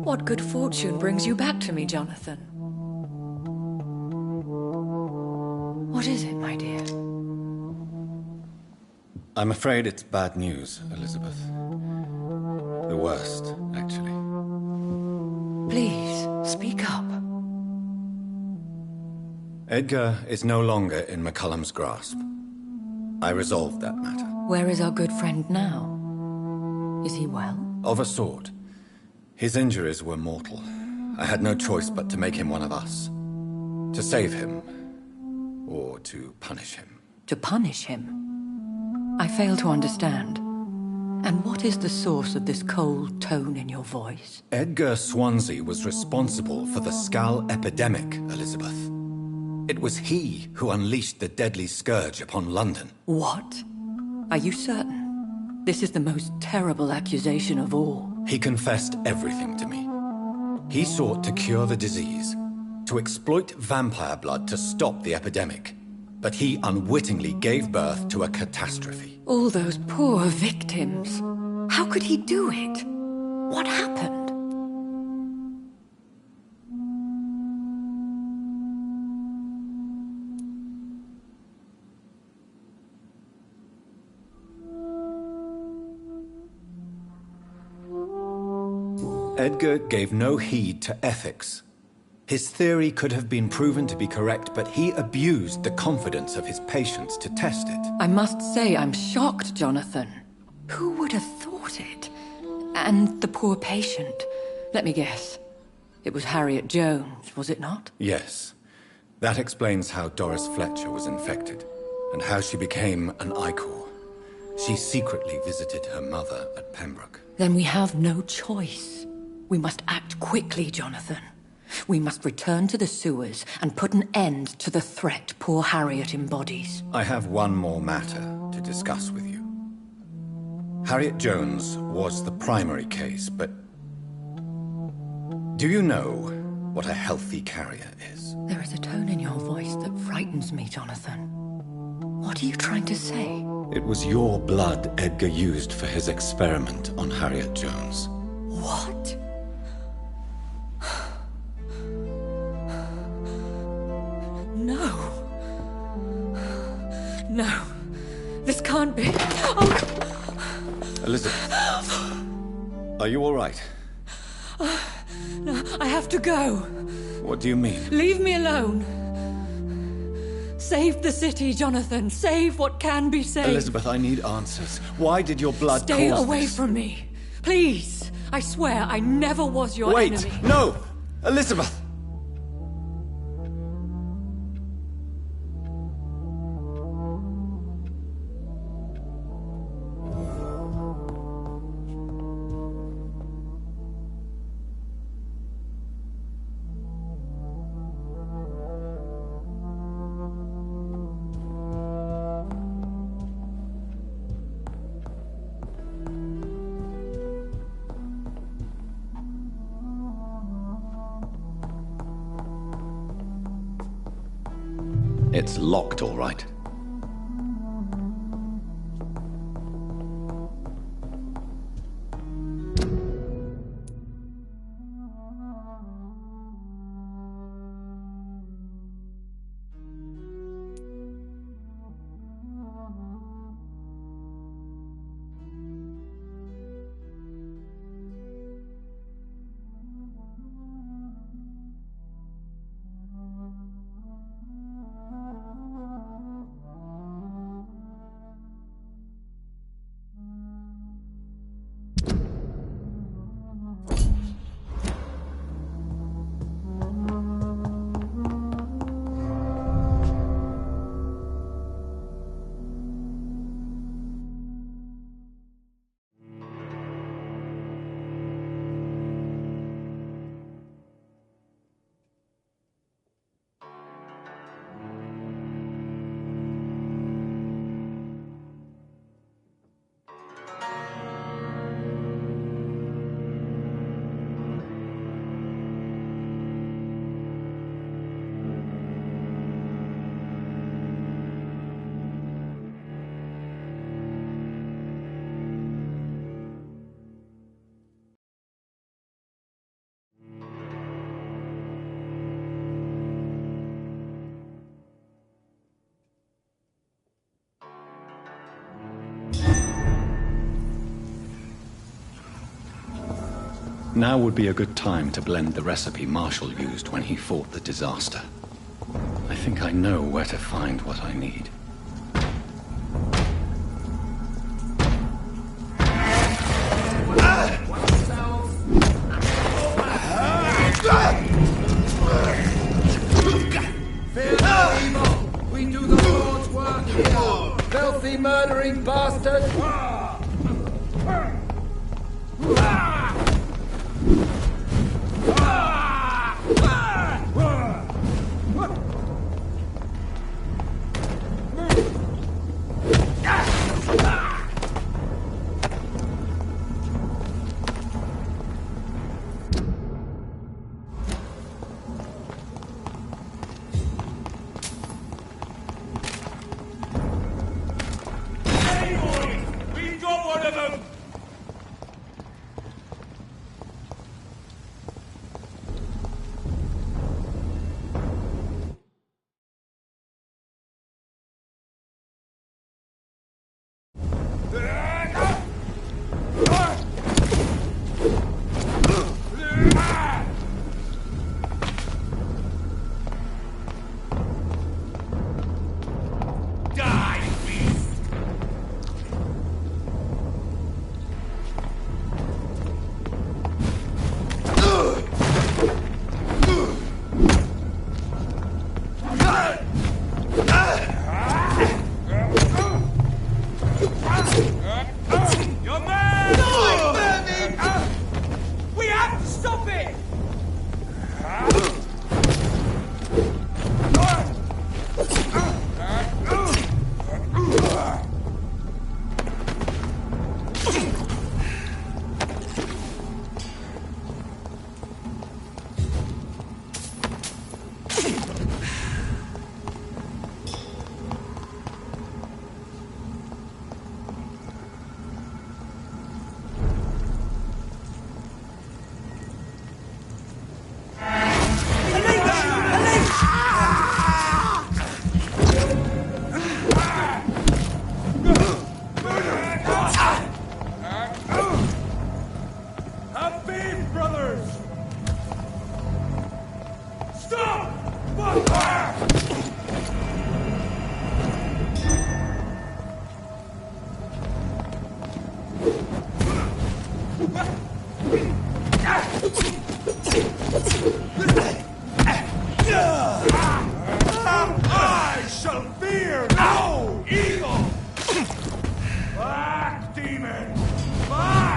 What good fortune brings you back to me, Jonathan? What is it, my dear? I'm afraid it's bad news, Elizabeth. The worst, actually. Please, speak up. Edgar is no longer in McCullum's grasp. I resolved that matter. Where is our good friend now? Is he well? Of a sort. His injuries were mortal. I had no choice but to make him one of us. To save him. Or to punish him. To punish him? I fail to understand. And what is the source of this cold tone in your voice? Edgar Swansea was responsible for the Skull epidemic, Elizabeth. It was he who unleashed the deadly scourge upon London. What? Are you certain? This is the most terrible accusation of all. He confessed everything to me. He sought to cure the disease, to exploit vampire blood to stop the epidemic. But he unwittingly gave birth to a catastrophe. All those poor victims. How could he do it? What happened? Edgar gave no heed to ethics. His theory could have been proven to be correct, but he abused the confidence of his patients to test it. I must say I'm shocked, Jonathan. Who would have thought it? And the poor patient. Let me guess. It was Harriet Jones, was it not? Yes. That explains how Doris Fletcher was infected, and how she became an Icor. She secretly visited her mother at Pembroke. Then we have no choice. We must act quickly, Jonathan. We must return to the sewers and put an end to the threat poor Harriet embodies. I have one more matter to discuss with you. Harriet Jones was the primary case, but... do you know what a healthy carrier is? There is a tone in your voice that frightens me, Jonathan. What are you trying to say? It was your blood Edgar used for his experiment on Harriet Jones. What? No. No. This can't be. Oh. Elizabeth. Are you all right? No, I have to go. What do you mean? Leave me alone. Save the city, Jonathan. Save what can be saved. Elizabeth, I need answers. Why did your blood Stay cause away this? from me. Please. I swear I never was your enemy. Wait! No! Elizabeth! It's locked, all right. Now would be a good time to blend the recipe Marshall used when he fought the disaster. I think I know where to find what I need. Fear no evil. We do the Lord's work here. Filthy murdering bastard. I shall fear no evil! Back, demon! Back!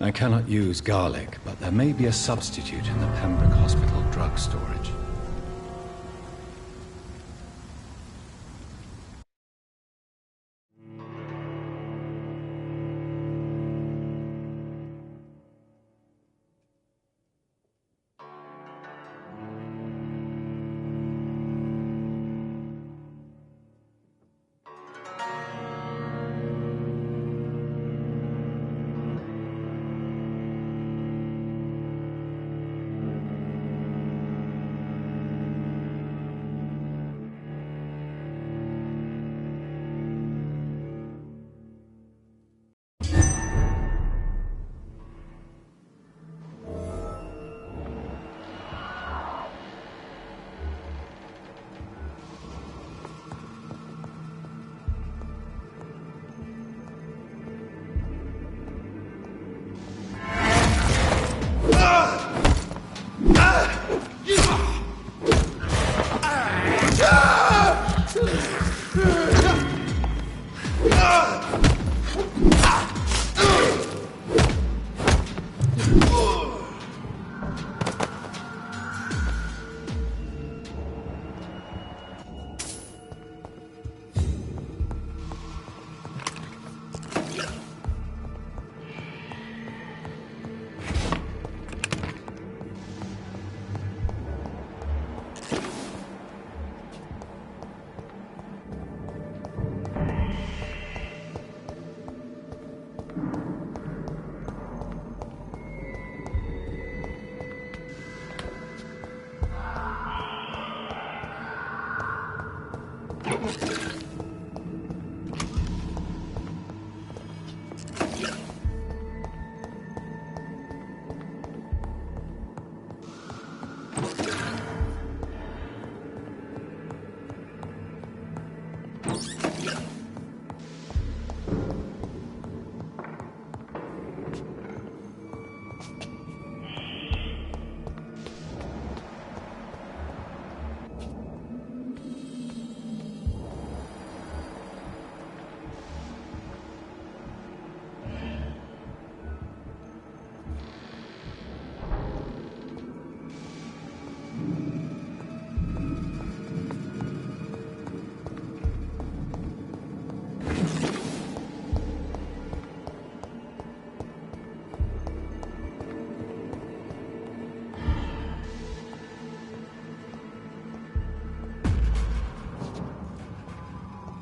I cannot use garlic, but there may be a substitute in the Pembroke Hospital drug storage.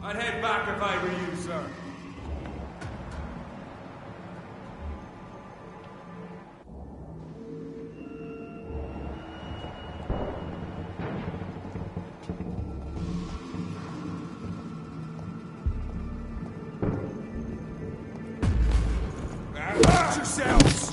I'd head back if I were you, sir. Watch yourselves!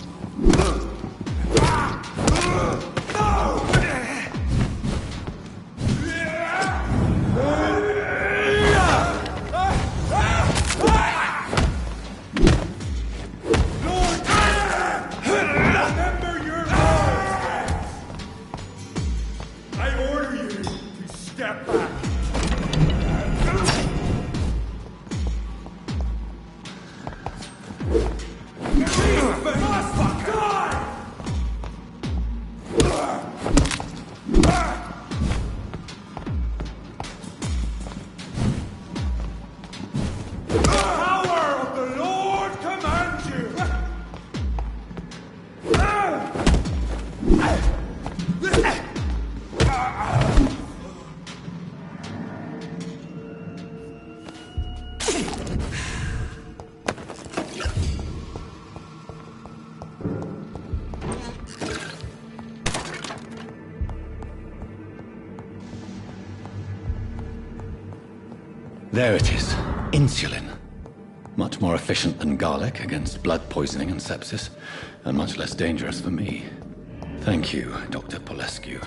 There it is. Insulin. Much more efficient than garlic against blood poisoning and sepsis, and much less dangerous for me. Thank you, Dr. Polescu.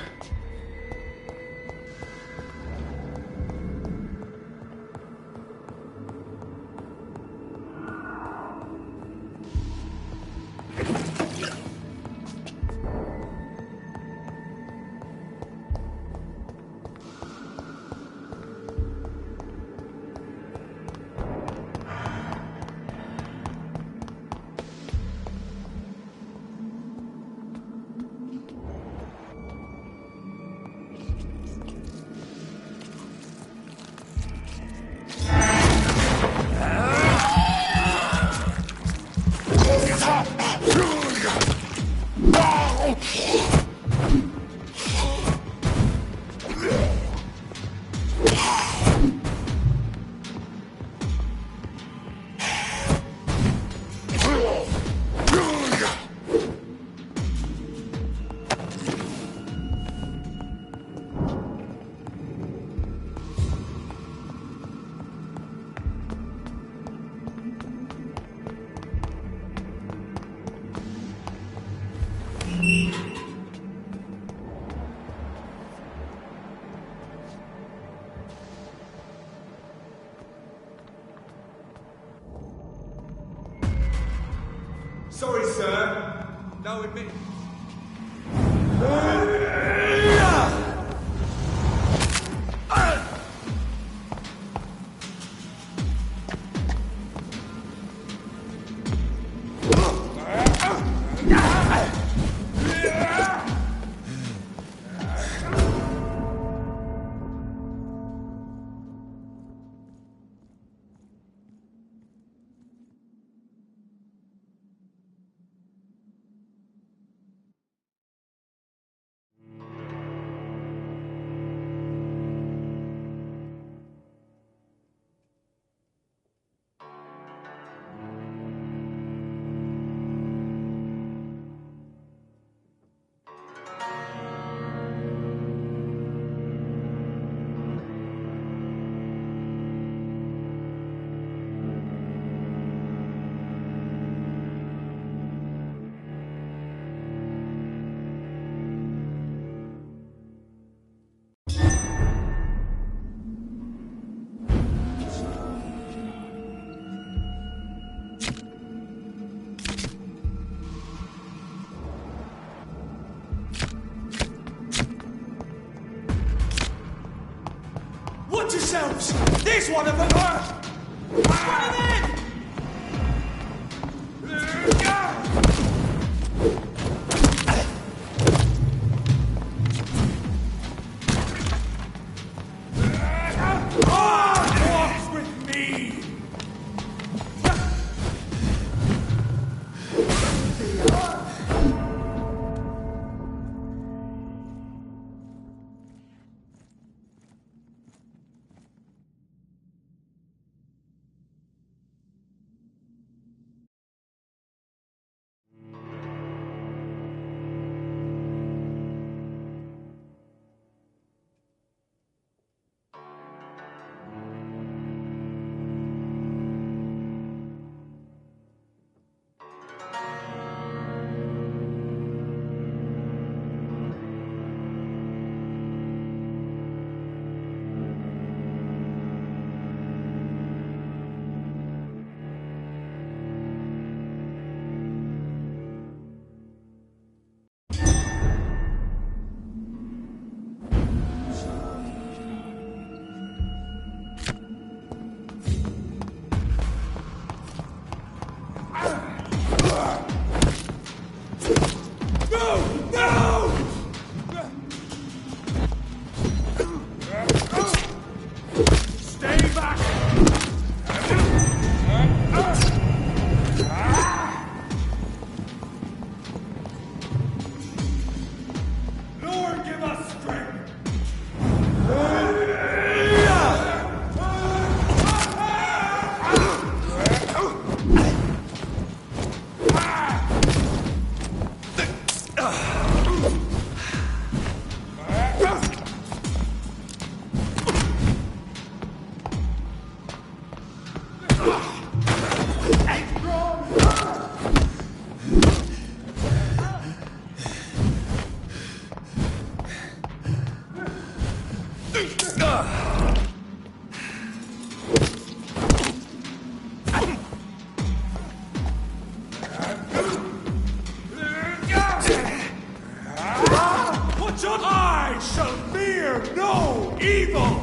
Sorry, sir. No admit. moves! This one of them! One of them! Walks with me! I shall fear no evil!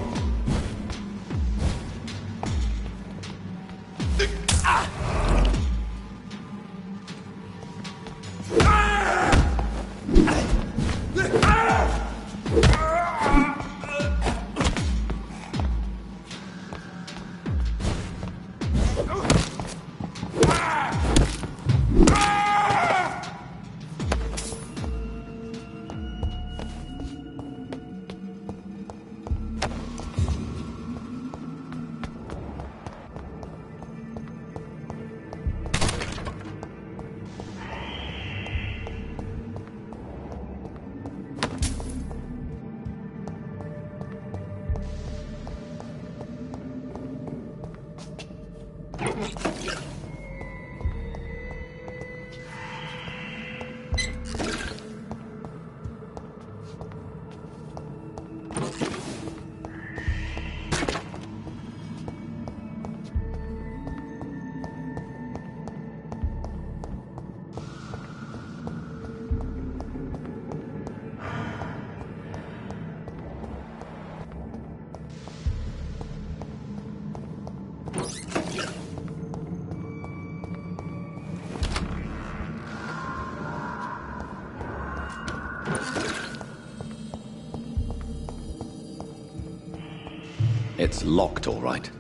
It's locked, all right.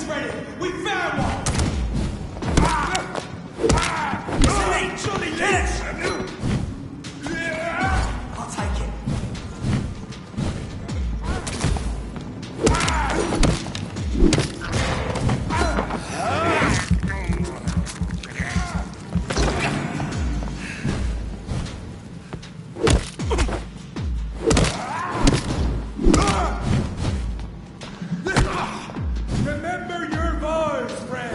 weapons ready! We found one! Silly, surely let I'll take it. Remember your vows, friend!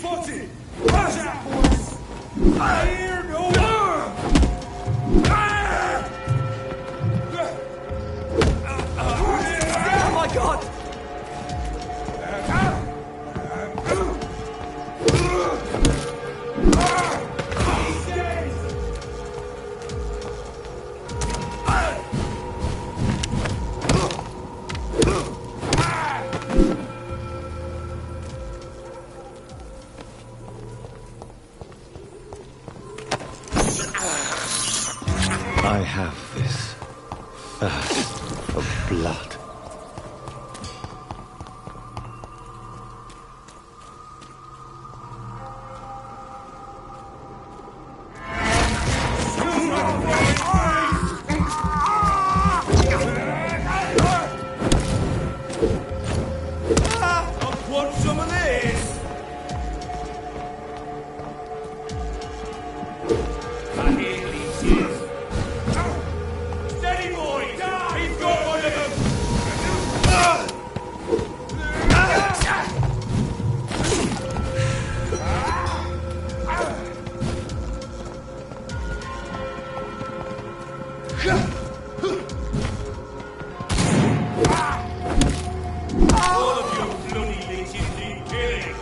Spotted! Watch out, boys! I hear no... Oh my god! I have this thirst for blood. Want some of this? I hear leeches. Steady, boy! He's got one of them! All of you bloody leeches need killing!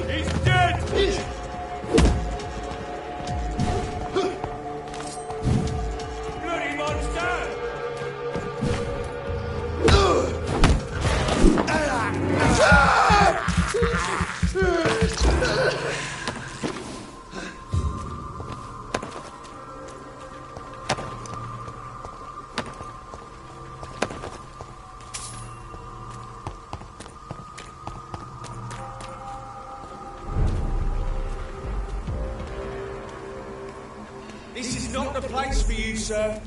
He's dead! Bloody monster! This is not the place for you, sir.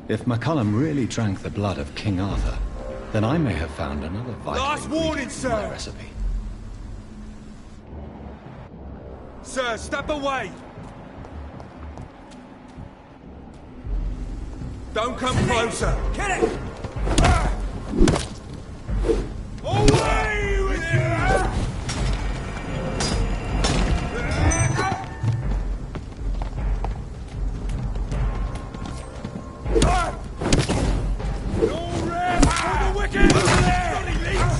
If McCullum really drank the blood of King Arthur, then I may have found another vital Last warning, ingredient in my sir. recipe. Sir, step away! Don't come closer! Kill it! Away with you! No rest for the wicked!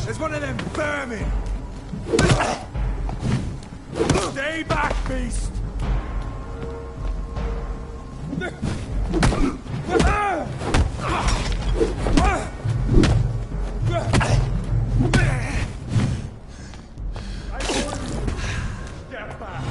There's one of them vermin! Stay back, beast! Step back!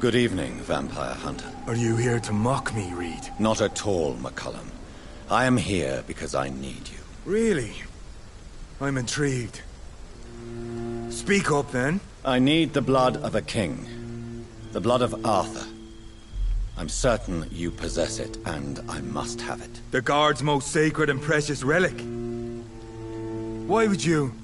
Good evening, vampire hunter. Are you here to mock me, Reed? Not at all, McCullum. I am here because I need you. Really? I'm intrigued. Speak up, then. I need the blood of a king. The blood of Arthur. I'm certain you possess it, and I must have it. The Guard's most sacred and precious relic. Why would you...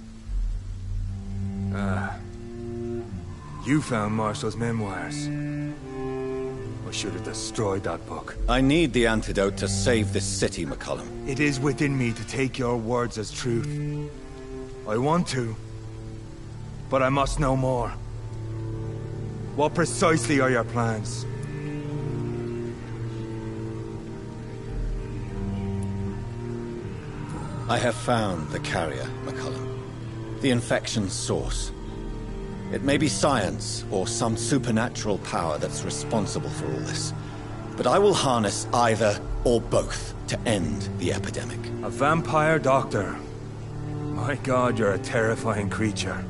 You found Marshall's memoirs. I should have destroyed that book. I need the antidote to save this city, McCullum. It is within me to take your words as truth. I want to, but I must know more. What precisely are your plans? I have found the carrier, McCullum. The infection's source. It may be science or some supernatural power that's responsible for all this. But I will harness either or both to end the epidemic. A vampire doctor. My God, you're a terrifying creature.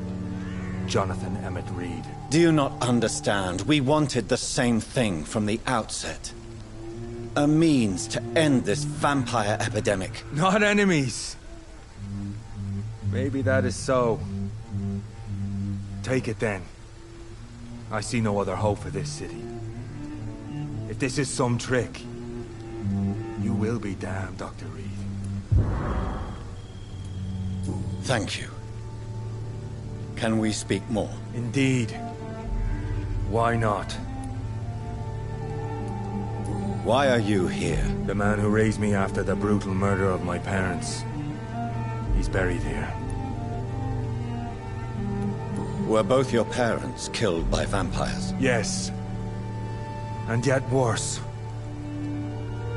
Jonathan Emmett Reed. Do you not understand? We wanted the same thing from the outset. A means to end this vampire epidemic. Not enemies. Maybe that is so. Take it then. I see no other hope for this city. If this is some trick, you will be damned, Dr. Reed. Thank you. Can we speak more? Indeed. Why not? Why are you here? The man who raised me after the brutal murder of my parents. He's buried here. Were both your parents killed by vampires? Yes. And yet worse.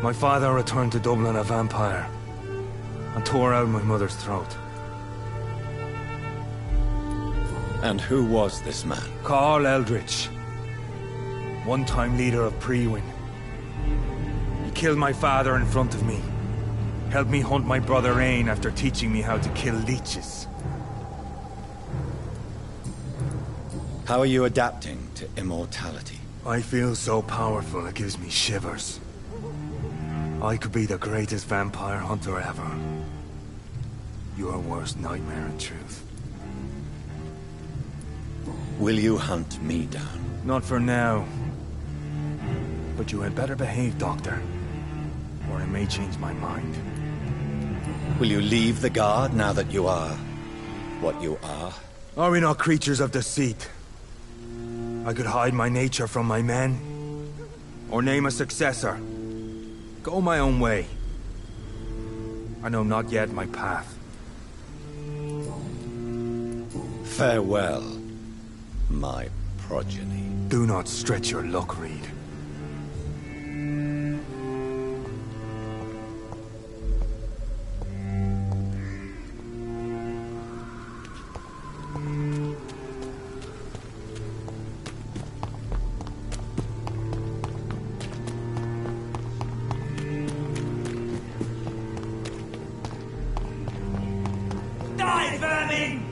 My father returned to Dublin a vampire and tore out my mother's throat. And who was this man? Carl Eldritch. One-time leader of Prewin. He killed my father in front of me. Helped me hunt my brother Ain after teaching me how to kill leeches. How are you adapting to immortality? I feel so powerful it gives me shivers. I could be the greatest vampire hunter ever. Your worst nightmare in truth. Will you hunt me down? Not for now. But you had better behave, Doctor. Or I may change my mind. Will you leave the Guard now that you are what you are? Are we not creatures of deceit? I could hide my nature from my men. Or name a successor. Go my own way. I know not yet my path. Farewell, my progeny. Do not stretch your luck, Reed. Die, vermin!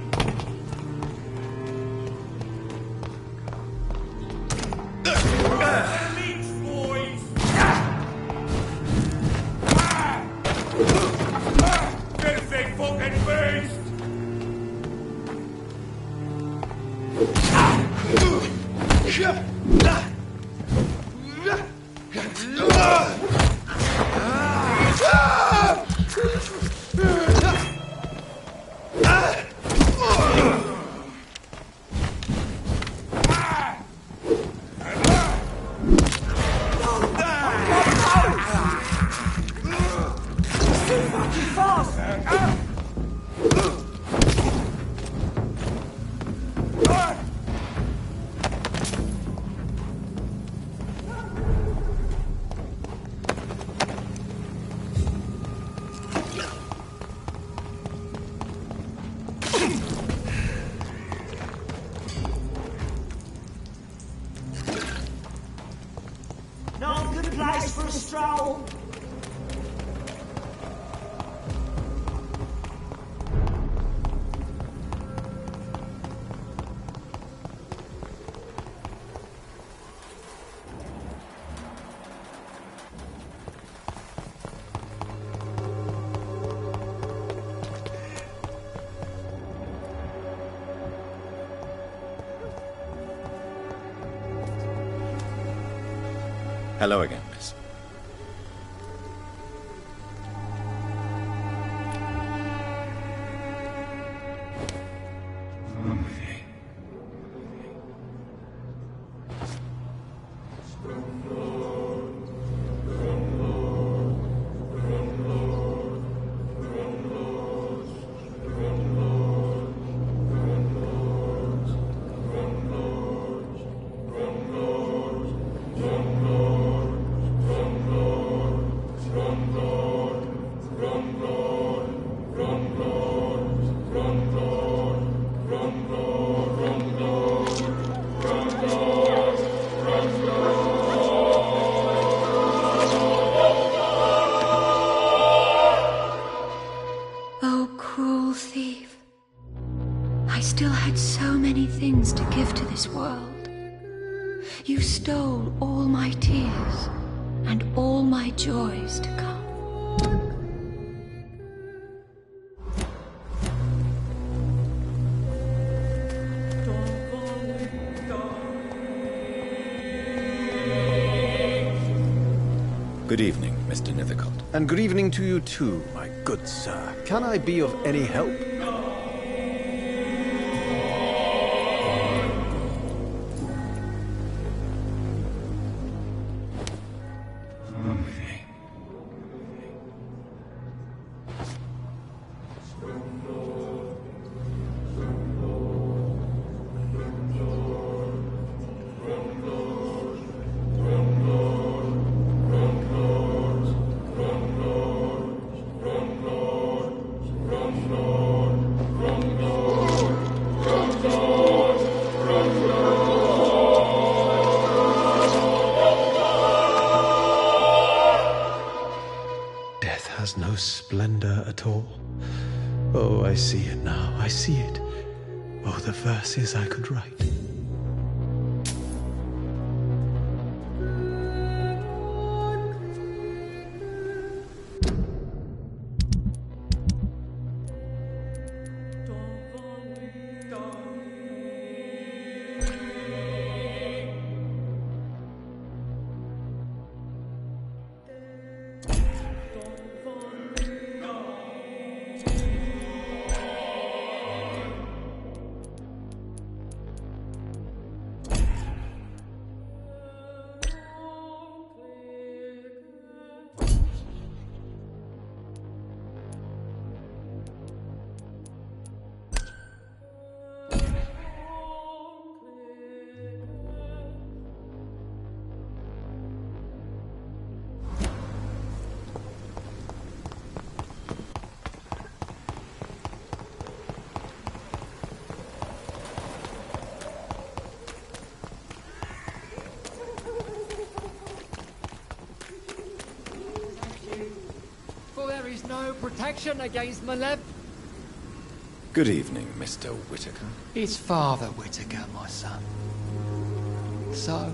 Hello again, miss. Oh, cruel thief. I still had so many things to give to this world. You stole all my tears and all my joys to come. Good evening, Mr. Nethercott. And good evening to you too, my good sir. Can I be of any help? Death has no splendor at all. Oh, I see it now. I see it. Oh, the verses I could write. No protection against malevolence. Good evening, Mr. Whitaker. It's Father Whitaker, my son. So,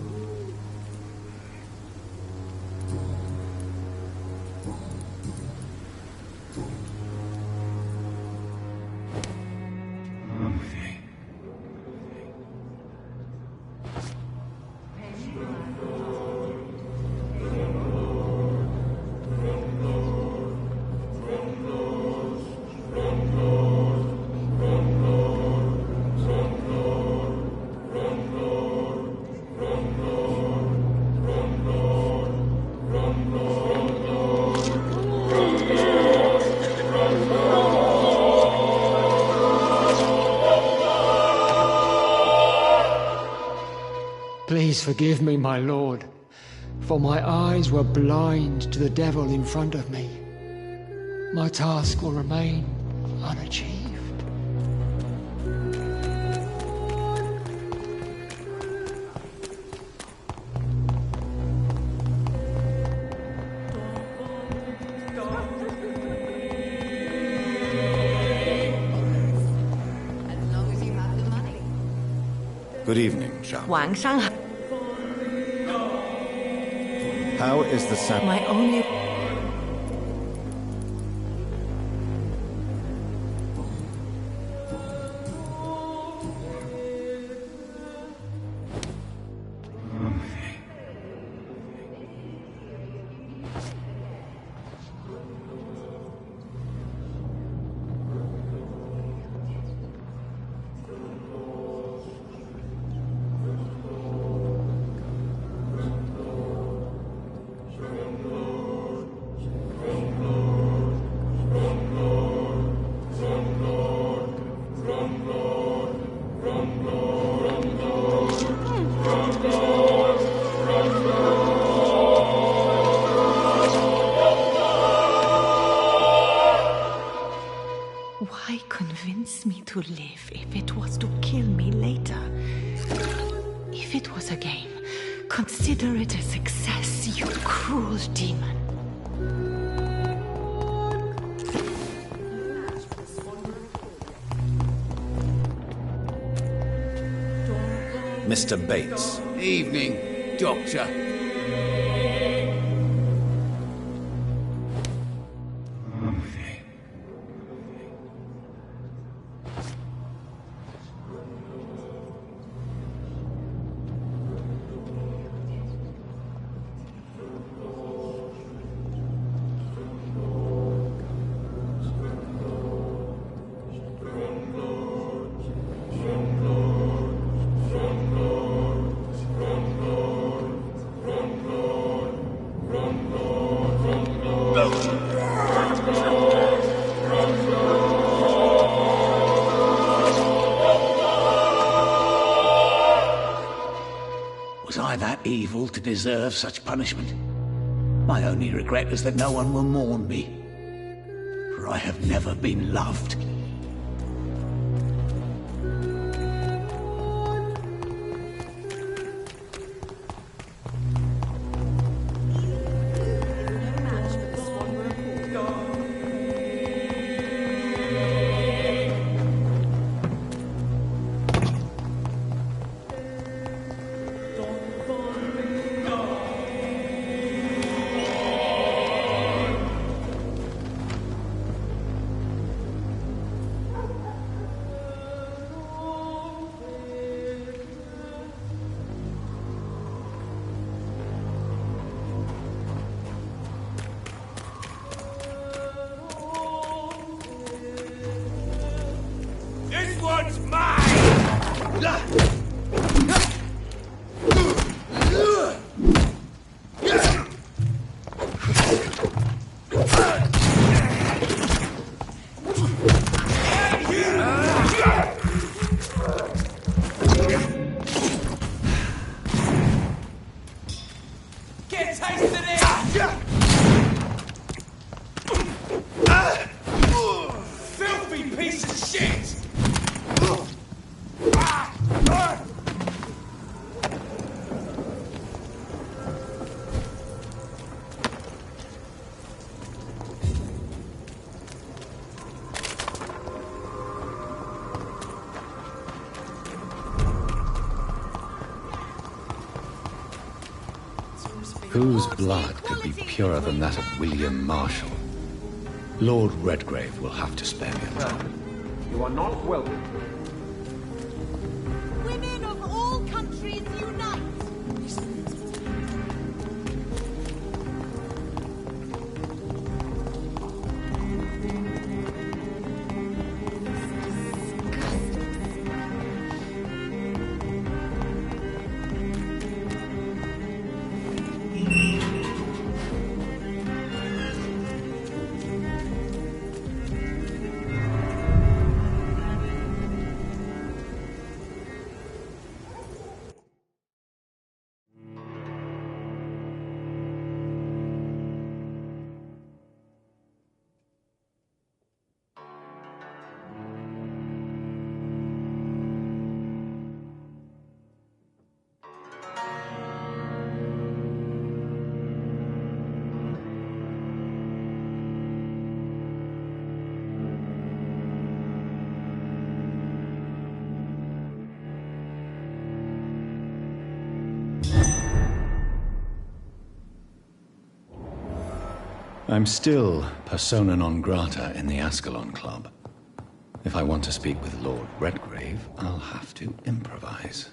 please forgive me, my lord, for my eyes were blind to the devil in front of me. My task will remain unachieved. Good evening, Zhao. 晚上好。 How is the sound? My only. to live if it was to kill me later. If it was a game, consider it a success, you cruel demon. Mr. Bates. Evening, Doctor. Was I that evil to deserve such punishment? My only regret is that no one will mourn me, for I have never been loved. This one's mine! Get a taste of this! Filthy piece of shit! Whose blood could be purer than that of William Marshall? Lord Redgrave will have to spare me a time. You are not welcome. Women of all countries unite! I'm still persona non grata in the Ascalon Club. If I want to speak with Lord Redgrave, I'll have to improvise.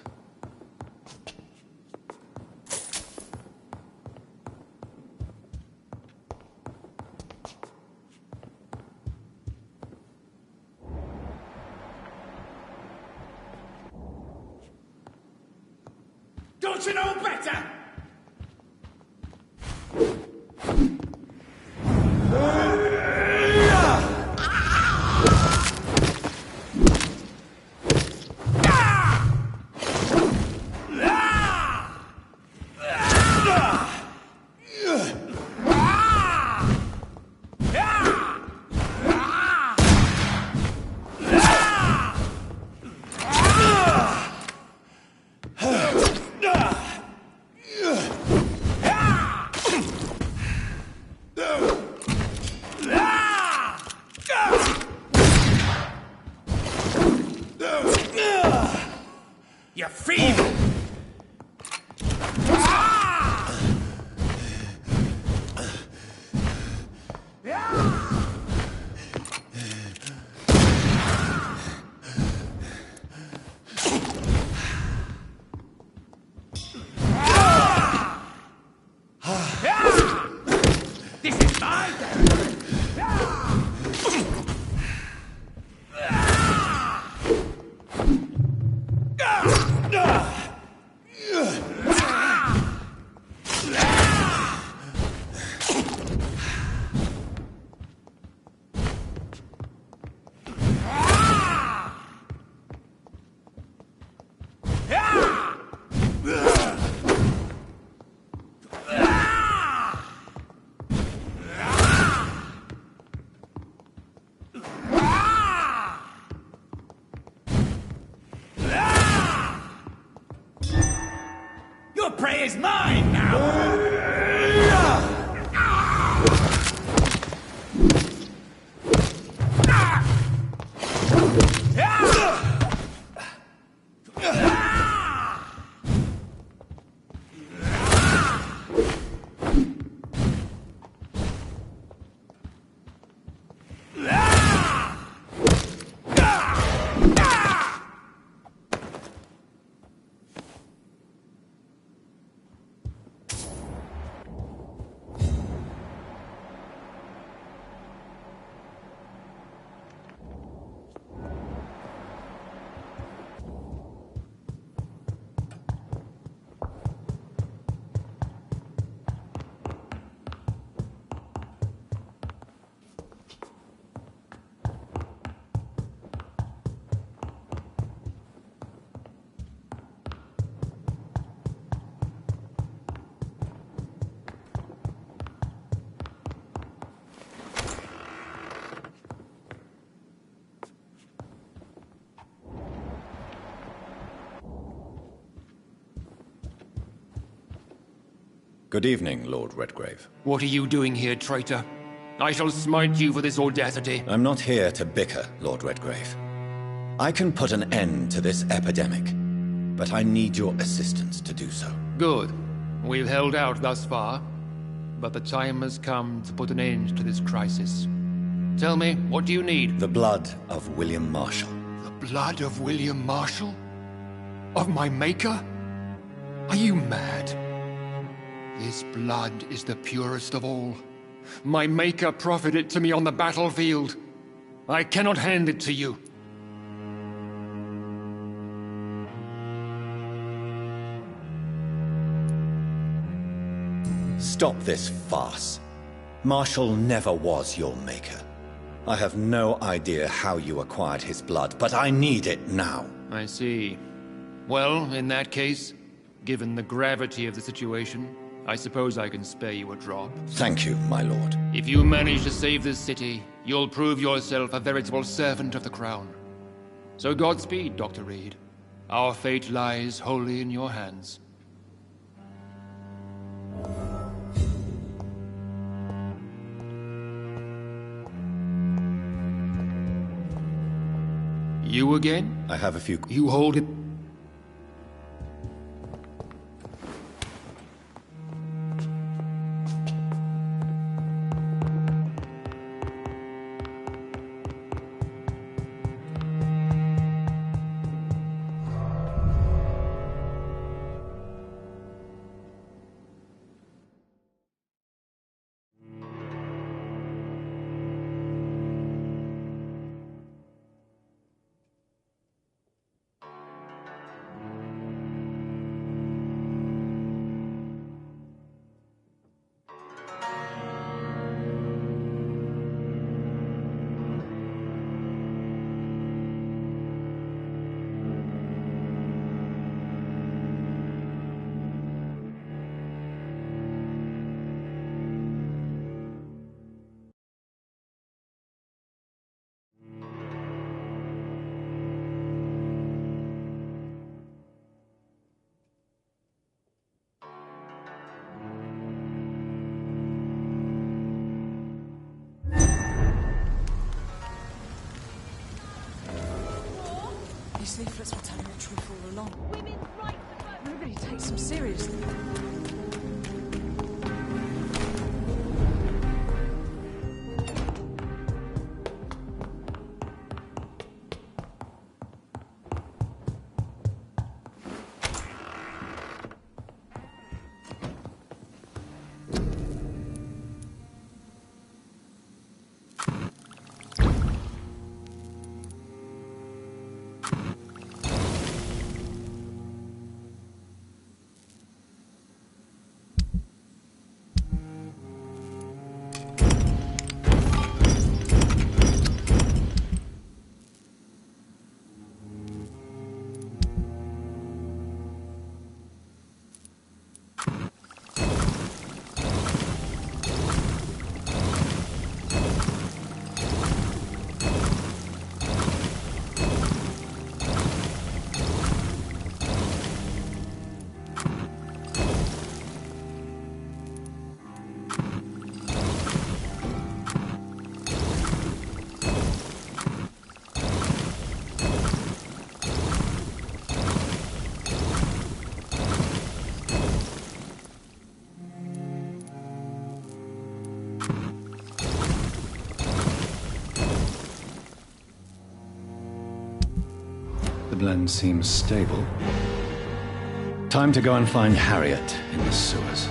Don't you know better? This is my Your prey is mine now! Good evening, Lord Redgrave. What are you doing here, traitor? I shall smite you for this audacity. I'm not here to bicker, Lord Redgrave. I can put an end to this epidemic, but I need your assistance to do so. Good. We've held out thus far, but the time has come to put an end to this crisis. Tell me, what do you need? The blood of William Marshall. The blood of William Marshall? Of my maker? Are you mad? This blood is the purest of all. My maker proffered it to me on the battlefield. I cannot hand it to you. Stop this farce. Marshall never was your maker. I have no idea how you acquired his blood, but I need it now. I see. Well, in that case, given the gravity of the situation, I suppose I can spare you a drop. Thank you, my lord. If you manage to save this city, you'll prove yourself a veritable servant of the crown. So Godspeed, Dr. Reed. Our fate lies wholly in your hands. You again? I have a few... You hold it... These leaflets were telling the truth all along. Women's rights to vote. Nobody takes them seriously. Glen seems stable. Time to go and find Harriet in the sewers.